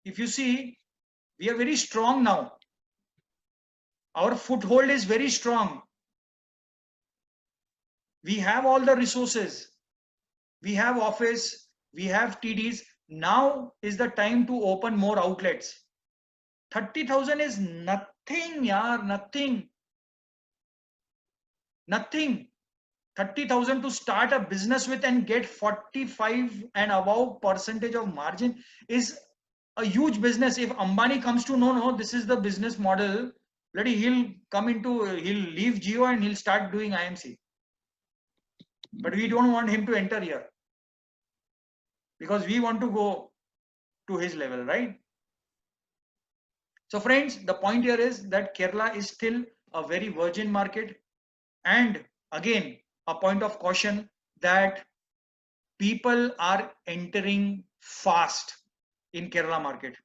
if you see, we are very strong now. Our foothold is very strong. We have all the resources. We have office, we have TDs. Now is the time to open more outlets. 30,000 is nothing, yaar, nothing. Nothing. 30,000 to start a business with and get 45 and above percentage of margin is a huge business. If Ambani comes to know, no, this is the business model, bloody, he'll leave Jio and he'll start doing IMC. But we don't want him to enter here, because we want to go to his level, right? So friends, the point here is that Kerala is still a very virgin market. And again, a point of caution that people are entering fast in Kerala market.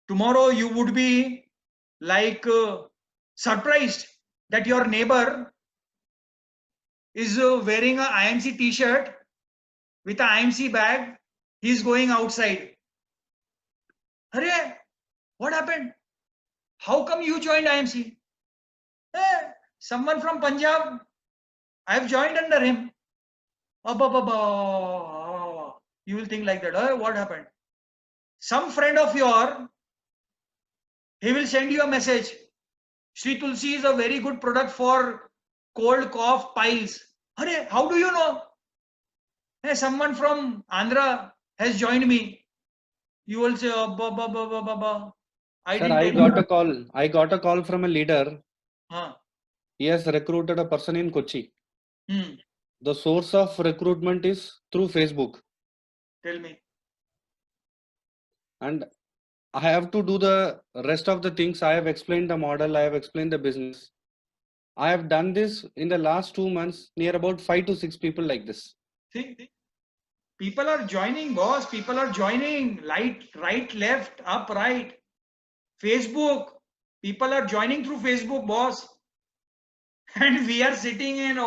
Tomorrow you would be like surprised that your neighbor is wearing a IMC t-shirt with an IMC bag. He's going outside. Arey, what happened? How come you joined IMC? Someone from Punjab, I've joined under him. You will think like that. What happened? Some friend of yours, he will send you a message. Sri Tulsi is a very good product for cold, cough, piles. Arey, how do you know? Hey, someone from Andhra has joined me. You will say, Sir, I got a call from a leader. He has recruited a person in Kochi. The source of recruitment is through Facebook. Tell me. And I have to do the rest of the things. I have explained the model. I have explained the business. I have done this in the last 2 months, near about 5 to 6 people like this. See, people are joining, boss. People are joining. Right, left, up, right. Facebook. People are joining through Facebook, boss. And we are sitting in,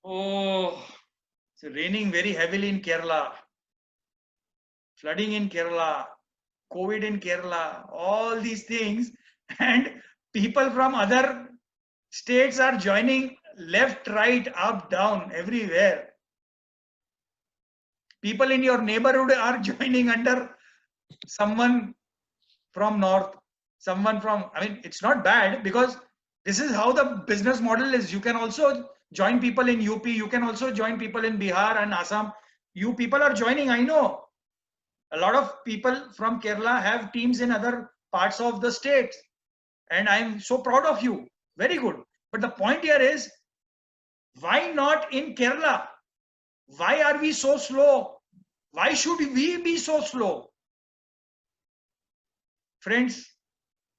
it's raining very heavily in Kerala. Flooding in Kerala. COVID in Kerala. All these things. And people from other states are joining left, right, up, down, everywhere. People in your neighborhood are joining under someone from north, someone from, I mean, it's not bad, because this is how the business model is. You can also join people in UP, you can also join people in Bihar and Assam. You people are joining, I know. A lot of people from Kerala have teams in other parts of the state. And I'm so proud of you. Very good. But the point here is, why not in Kerala? Why are we so slow? Why should we be so slow? Friends,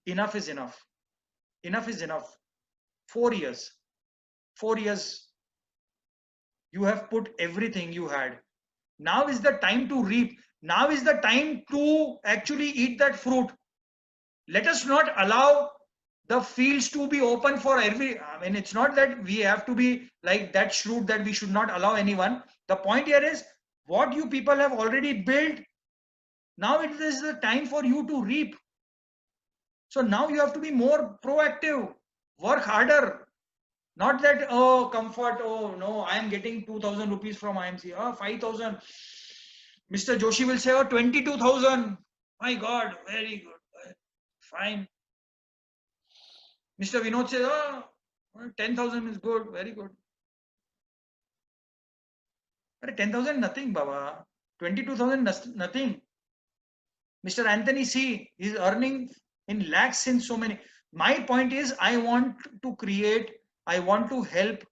enough is enough. Enough is enough. 4 years. 4 years. You have put everything you had. Now is the time to reap. Now is the time to actually eat that fruit. Let us not allow the fields to be open for every, I mean, it's not that we have to be like that shrewd that we should not allow anyone. The point here is, what you people have already built, now it is the time for you to reap. So now you have to be more proactive, work harder. Not that, oh, comfort, oh no, I am getting 2,000 rupees from IMC, 5,000. Mr. Joshi will say, 22,000. My God, very good. Fine. Mr. Vinod says, 10,000 is good, very good. But 10,000 nothing, Baba. 22,000 nothing. Mr. Anthony C is earning in lakhs in so many. My point is, I want to help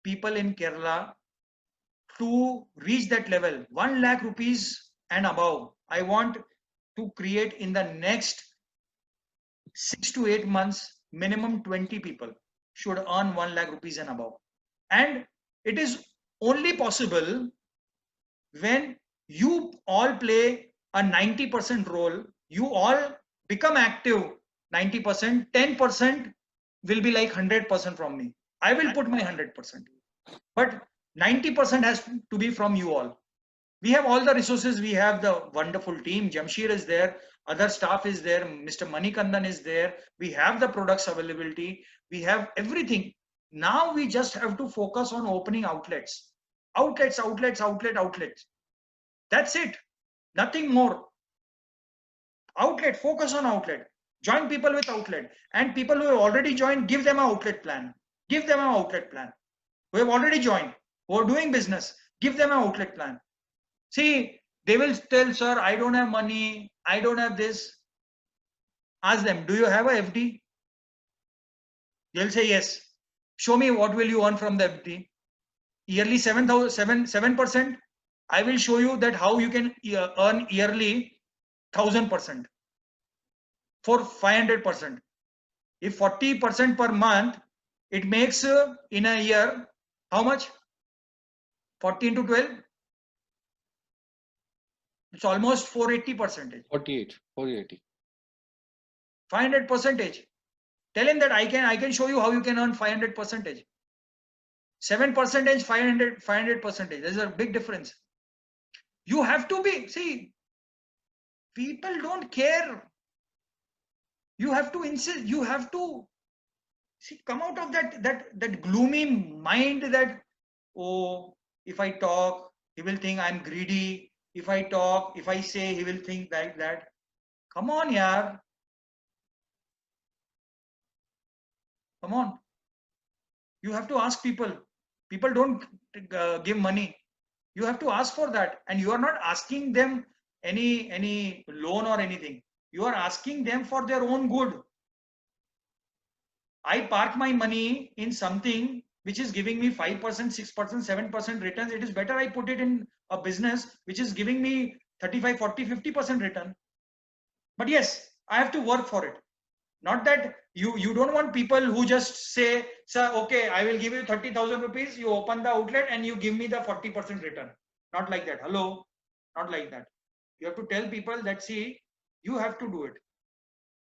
people in Kerala to reach that level, 1 lakh rupees and above. I want to create in the next 6 to 8 months, minimum 20 people should earn 1 lakh rupees and above. And it is only possible when you all play a 90% role, you all become active 90%, 10% will be like 100% from me. I will put my 100%. but 90% has to be from you all. We have all the resources. We have the wonderful team. Jamshir is there. Other staff is there. Mr. Manikandan is there. We have the products availability. We have everything. Now we just have to focus on opening outlets. Outlets. That's it. Nothing more. Outlet. Focus on outlet. Join people with outlet. And people who have already joined, give them an outlet plan. Give them an outlet plan. Who have already joined, who are doing business, give them an outlet plan. See, they will tell, sir, I don't have money, I don't have this. Ask them, do you have a FD? They'll say yes. Show me what will you earn from the FD. Yearly 7%. I will show you that how you can earn yearly 1000% for 500%. If 40% per month, it makes in a year how much? 40 into 12. It's almost 480%. 480. 500%. Tell him that I can show you how you can earn 500%. 7%, 500%. There's a big difference. You have to be, see, people don't care. You have to insist, you have to see, come out of that gloomy mind that, oh, if I talk, he will think I'm greedy. If I talk, if I say, he will think like that. Come on, yaar. Come on. You have to ask people. People don't give money. You have to ask for that. And you are not asking them any loan or anything. You are asking them for their own good. I park my money in something which is giving me 5%, 6%, 7% returns. It is better I put it in a business which is giving me 35, 40, 50% return. But yes, I have to work for it. Not that you don't want people who just say, sir, okay, I will give you 30,000 rupees. You open the outlet and you give me the 40% return. Not like that. Hello, not like that. You have to tell people that, see, you have to do it.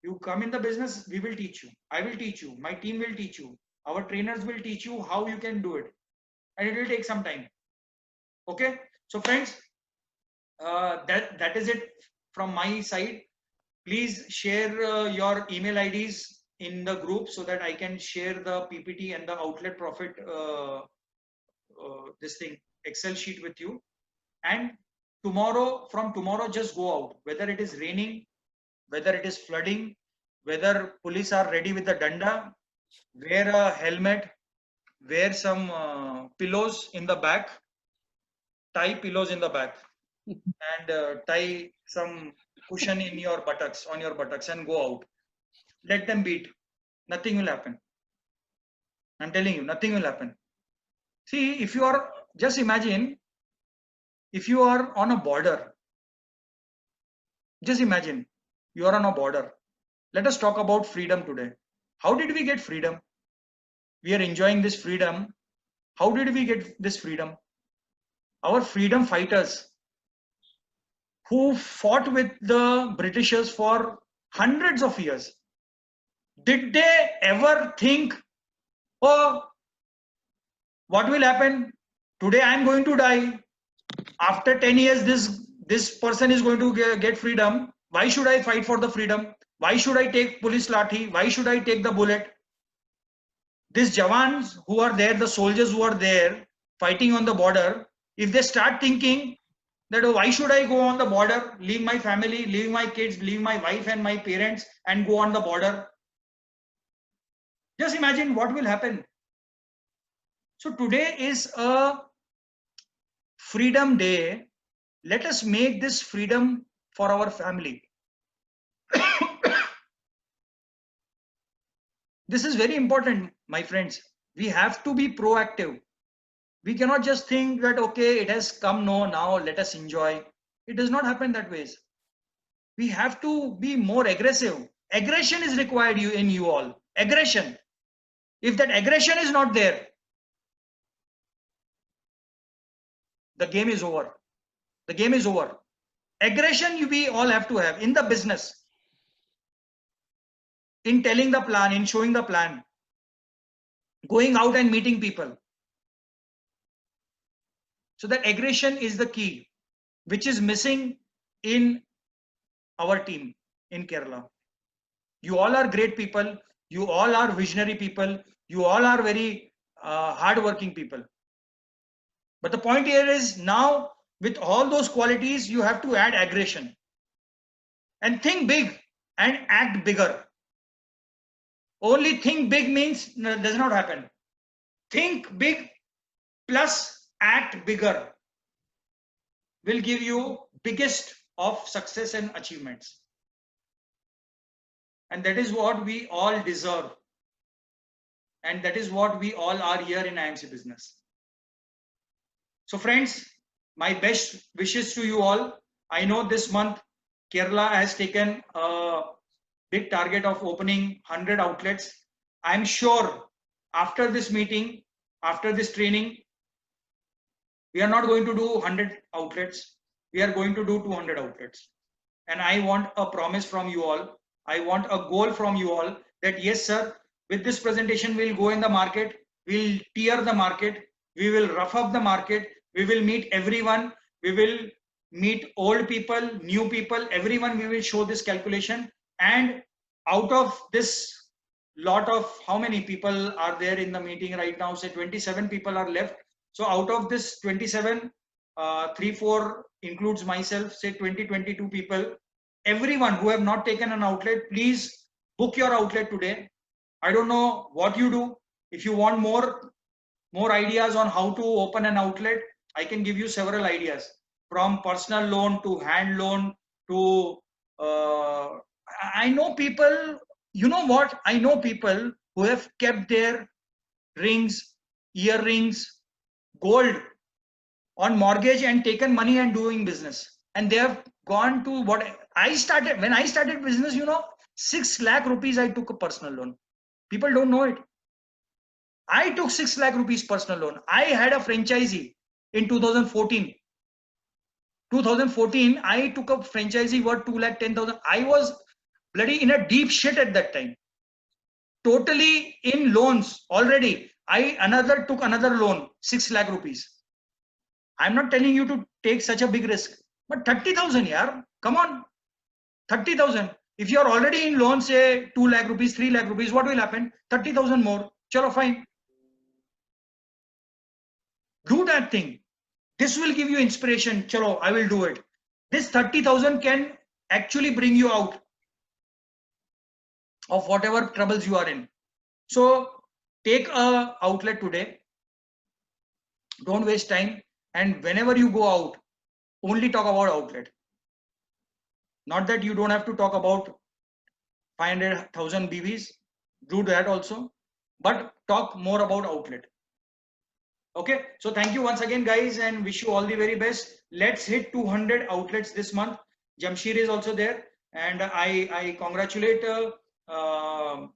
You come in the business, we will teach you. I will teach you. My team will teach you. Our trainers will teach you how you can do it. And it will take some time. Okay. So friends, that is it from my side. Please share your email IDs in the group so that I can share the PPT and the outlet profit this thing Excel sheet with you. And from tomorrow, just go out, whether it is raining, whether it is flooding, whether police are ready with the danda, wear a helmet, wear some pillows in the back, tie pillows in the back, and tie some cushion in your buttocks, on your buttocks, and go out. Let them beat. Nothing will happen. I'm telling you, nothing will happen. See, if you are, just imagine, if you are on a border, just imagine you are on a border. Let us talk about freedom today. How did we get freedom? We are enjoying this freedom. How did we get this freedom? Our freedom fighters who fought with the Britishers for hundreds of years. Did they ever think, oh, what will happen? Today I am going to die. After 10 years, this person is going to get freedom. Why should I fight for the freedom? Why should I take police lathi? Why should I take the bullet? These Jawans who are there, the soldiers who are there fighting on the border, if they start thinking that, oh, why should I go on the border, leave my family, leave my kids, leave my wife and my parents and go on the border? Just imagine what will happen. So today is a freedom day. Let us make this freedom for our family. This is very important, my friends. We have to be proactive. We cannot just think that, okay, it has come, no, now let us enjoy. It does not happen that way. We have to be more aggressive. Aggression is required in you all. Aggression. If that aggression is not there, the game is over. The game is over. Aggression we all have to have in the business, in telling the plan, in showing the plan, going out and meeting people. So the aggression is the key, which is missing in our team in Kerala. You all are great people. You all are visionary people. You all are very hardworking people. But the point here is now with all those qualities, you have to add aggression and think big and act bigger. Only think big means does not happen. Think big plus act bigger will give you biggest of success and achievements. And that is what we all deserve. And that is what we all are here in IMC Business. So friends, my best wishes to you all. I know this month Kerala has taken a big target of opening 100 outlets. I'm sure after this meeting, after this training, we are not going to do 100 outlets. We are going to do 200 outlets. And I want a promise from you all. I want a goal from you all that yes, sir, with this presentation, we'll go in the market. We'll tear the market. We will rough up the market. We will meet everyone. We will meet old people, new people, everyone. We will show this calculation. And out of this lot of how many people are there in the meeting right now? Say 27 people are left. So out of this 27, 3-4 includes myself, say 20-22 people. Everyone who have not taken an outlet, please book your outlet today. I don't know what you do. If you want more ideas on how to open an outlet, I can give you several ideas, from personal loan to hand loan to I know people, you know what? I know people who have kept their rings, earrings, gold on mortgage and taken money and doing business. And they have gone to what I started, when I started business, 6 lakh rupees I took a personal loan. People don't know it. I took 6 lakh rupees personal loan. I had a franchisee in 2014. 2014, I took a franchisee worth 2,10,000. I was bloody in a deep shit at that time. Totally in loans already. I took another loan, 6 lakh rupees. I'm not telling you to take such a big risk, but 30,000, yaar, come on, 30,000. If you're already in loan, say 2 lakh rupees, 3 lakh rupees, what will happen? 30,000 more. Chalo, fine. Do that thing. This will give you inspiration. Chalo, I will do it. This 30,000 can actually bring you out of whatever troubles you are in. So take a outlet today. Don't waste time. And whenever you go out, only talk about outlet. Not that you don't have to talk about 500,000 BVs. Do that also. But talk more about outlet. Okay, so thank you once again, guys, and wish you all the very best. Let's hit 200 outlets this month. Jamshir is also there, and I congratulate all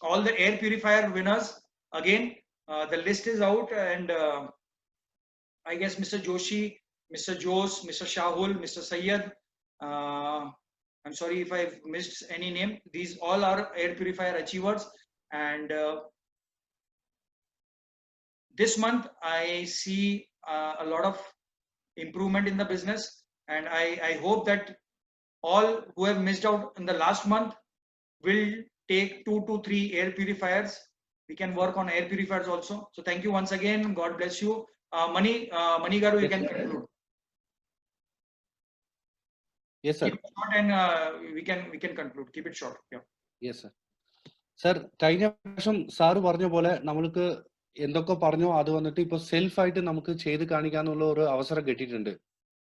the air purifier winners. Again, the list is out, and I guess Mr. Joshi, Mr. Jose, Mr. Shahul, Mr. Syed. I'm sorry if I've missed any name. These all are air purifier achievers, and this month, I see a lot of improvement in the business, and I hope that all who have missed out in the last month will take 2 to 3 air purifiers. We can work on air purifiers also. So thank you once again. God bless you. Mani Garu, you can conclude. Yes, sir. Keep it short and we can conclude. Keep it short. Yeah. Yes, sir. Sir, കഴിഞ്ഞ പ്രാവശ്യം sir പറഞ്ഞ പോലെ നമ്മൾക്ക് എന്തൊക്കെ പറഞ്ഞോ അത് വന്നിട്ട് ഇപ്പൊ സെൽഫായിട്ട് നമുക്ക് ചെയ്ത് കാണിക്കാനുള്ള ഒരു അവസരം കിട്ടിയിട്ടുണ്ട്.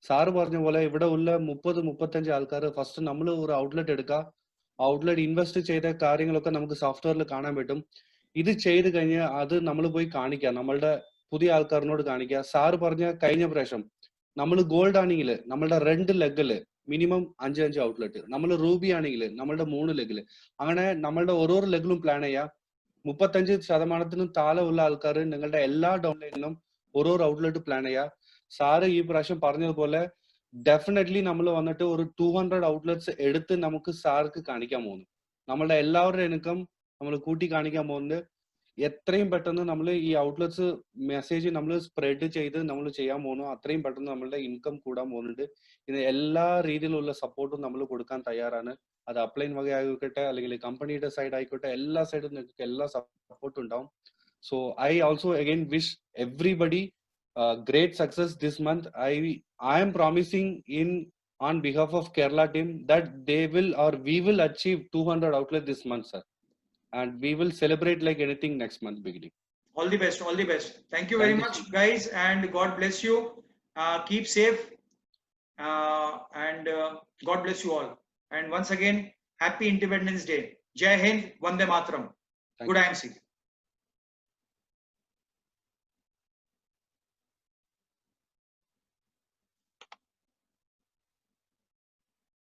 സാറ് പറഞ്ഞ പോലെ ഇവിടെ ഉള്ള 30-35 ആൾക്കാർ ഫസ്റ്റ് നമ്മൾ ഒരു ഔട്ട്ലെറ്റ് എടുക്കുക, ഔട്ട്ലെറ്റ് ഇൻവെസ്റ്റ് ചെയ്ത കാര്യങ്ങളൊക്കെ നമുക്ക് സോഫ്റ്റ്വെയറിൽ കാണാൻ പറ്റും. ഇത് ചെയ്ത് കഴിഞ്ഞ് അത് നമ്മൾ പോയി കാണിക്കുക, നമ്മളുടെ പുതിയ ആൾക്കാരിനോട് കാണിക്കുക. സാറ് പറഞ്ഞ കഴിഞ്ഞ പ്രാവശ്യം നമ്മൾ ഗോൾഡ് ആണെങ്കിൽ നമ്മളുടെ 2 ലെഗില് മിനിമം 5 ഔട്ട്ലെറ്റ്, നമ്മൾ റൂബി ആണെങ്കിൽ നമ്മളുടെ 3 ലെഗില്, അങ്ങനെ നമ്മളുടെ ഓരോ ലെഗിലും പ്ലാൻ ചെയ്യുക. 35% താഴെ ഉള്ള ആൾക്കാർ നിങ്ങളുടെ എല്ലാ ഡൗൺലൈനിലും ഓരോ ഔട്ട്ലെറ്റ് പ്ലാൻ ചെയ്യുക. സാറ് ഈ പ്രാവശ്യം പറഞ്ഞതുപോലെ ഡെഫിനറ്റ്ലി നമ്മൾ വന്നിട്ട് ഒരു 200 ഔട്ട്ലെറ്റ്സ് എടുത്ത് നമുക്ക് സാർക്ക് കാണിക്കാൻ പോകുന്നു. നമ്മളുടെ എല്ലാവരുടെ ഇൻകം നമ്മൾ കൂട്ടി കാണിക്കാൻ പോകുന്നത്. എത്രയും പെട്ടെന്ന് നമ്മൾ ഈ ഔട്ട്ലെറ്റ്സ് മെസ്സേജ് നമ്മൾ സ്പ്രെഡ് ചെയ്ത് നമ്മൾ ചെയ്യാൻ പോകുന്നു, അത്രയും പെട്ടെന്ന് നമ്മളുടെ ഇൻകം കൂടാൻ പോകുന്നുണ്ട്. ഇത് എല്ലാ രീതിയിലുള്ള സപ്പോർട്ടും നമ്മൾ കൊടുക്കാൻ തയ്യാറാണ്. അത് അപ്ലൈൻ വക ആയിക്കോട്ടെ, അല്ലെങ്കിൽ കമ്പനിയുടെ സൈഡ് ആയിക്കോട്ടെ, എല്ലാ സൈഡിൽ നിങ്ങൾക്ക് എല്ലാ സപ്പോർട്ടും ഉണ്ടാവും. So I also again wish everybody great success this month. I am promising on behalf of Kerala team that they will or we will achieve 200 outlets this month, sir, and we will celebrate like anything next month beginning. All the best, all the best. Thank you very much, guys, and God bless you. Keep safe, and God bless you all. And once again, happy Independence Day. Jai Hind, Vande Mataram. Good IMC.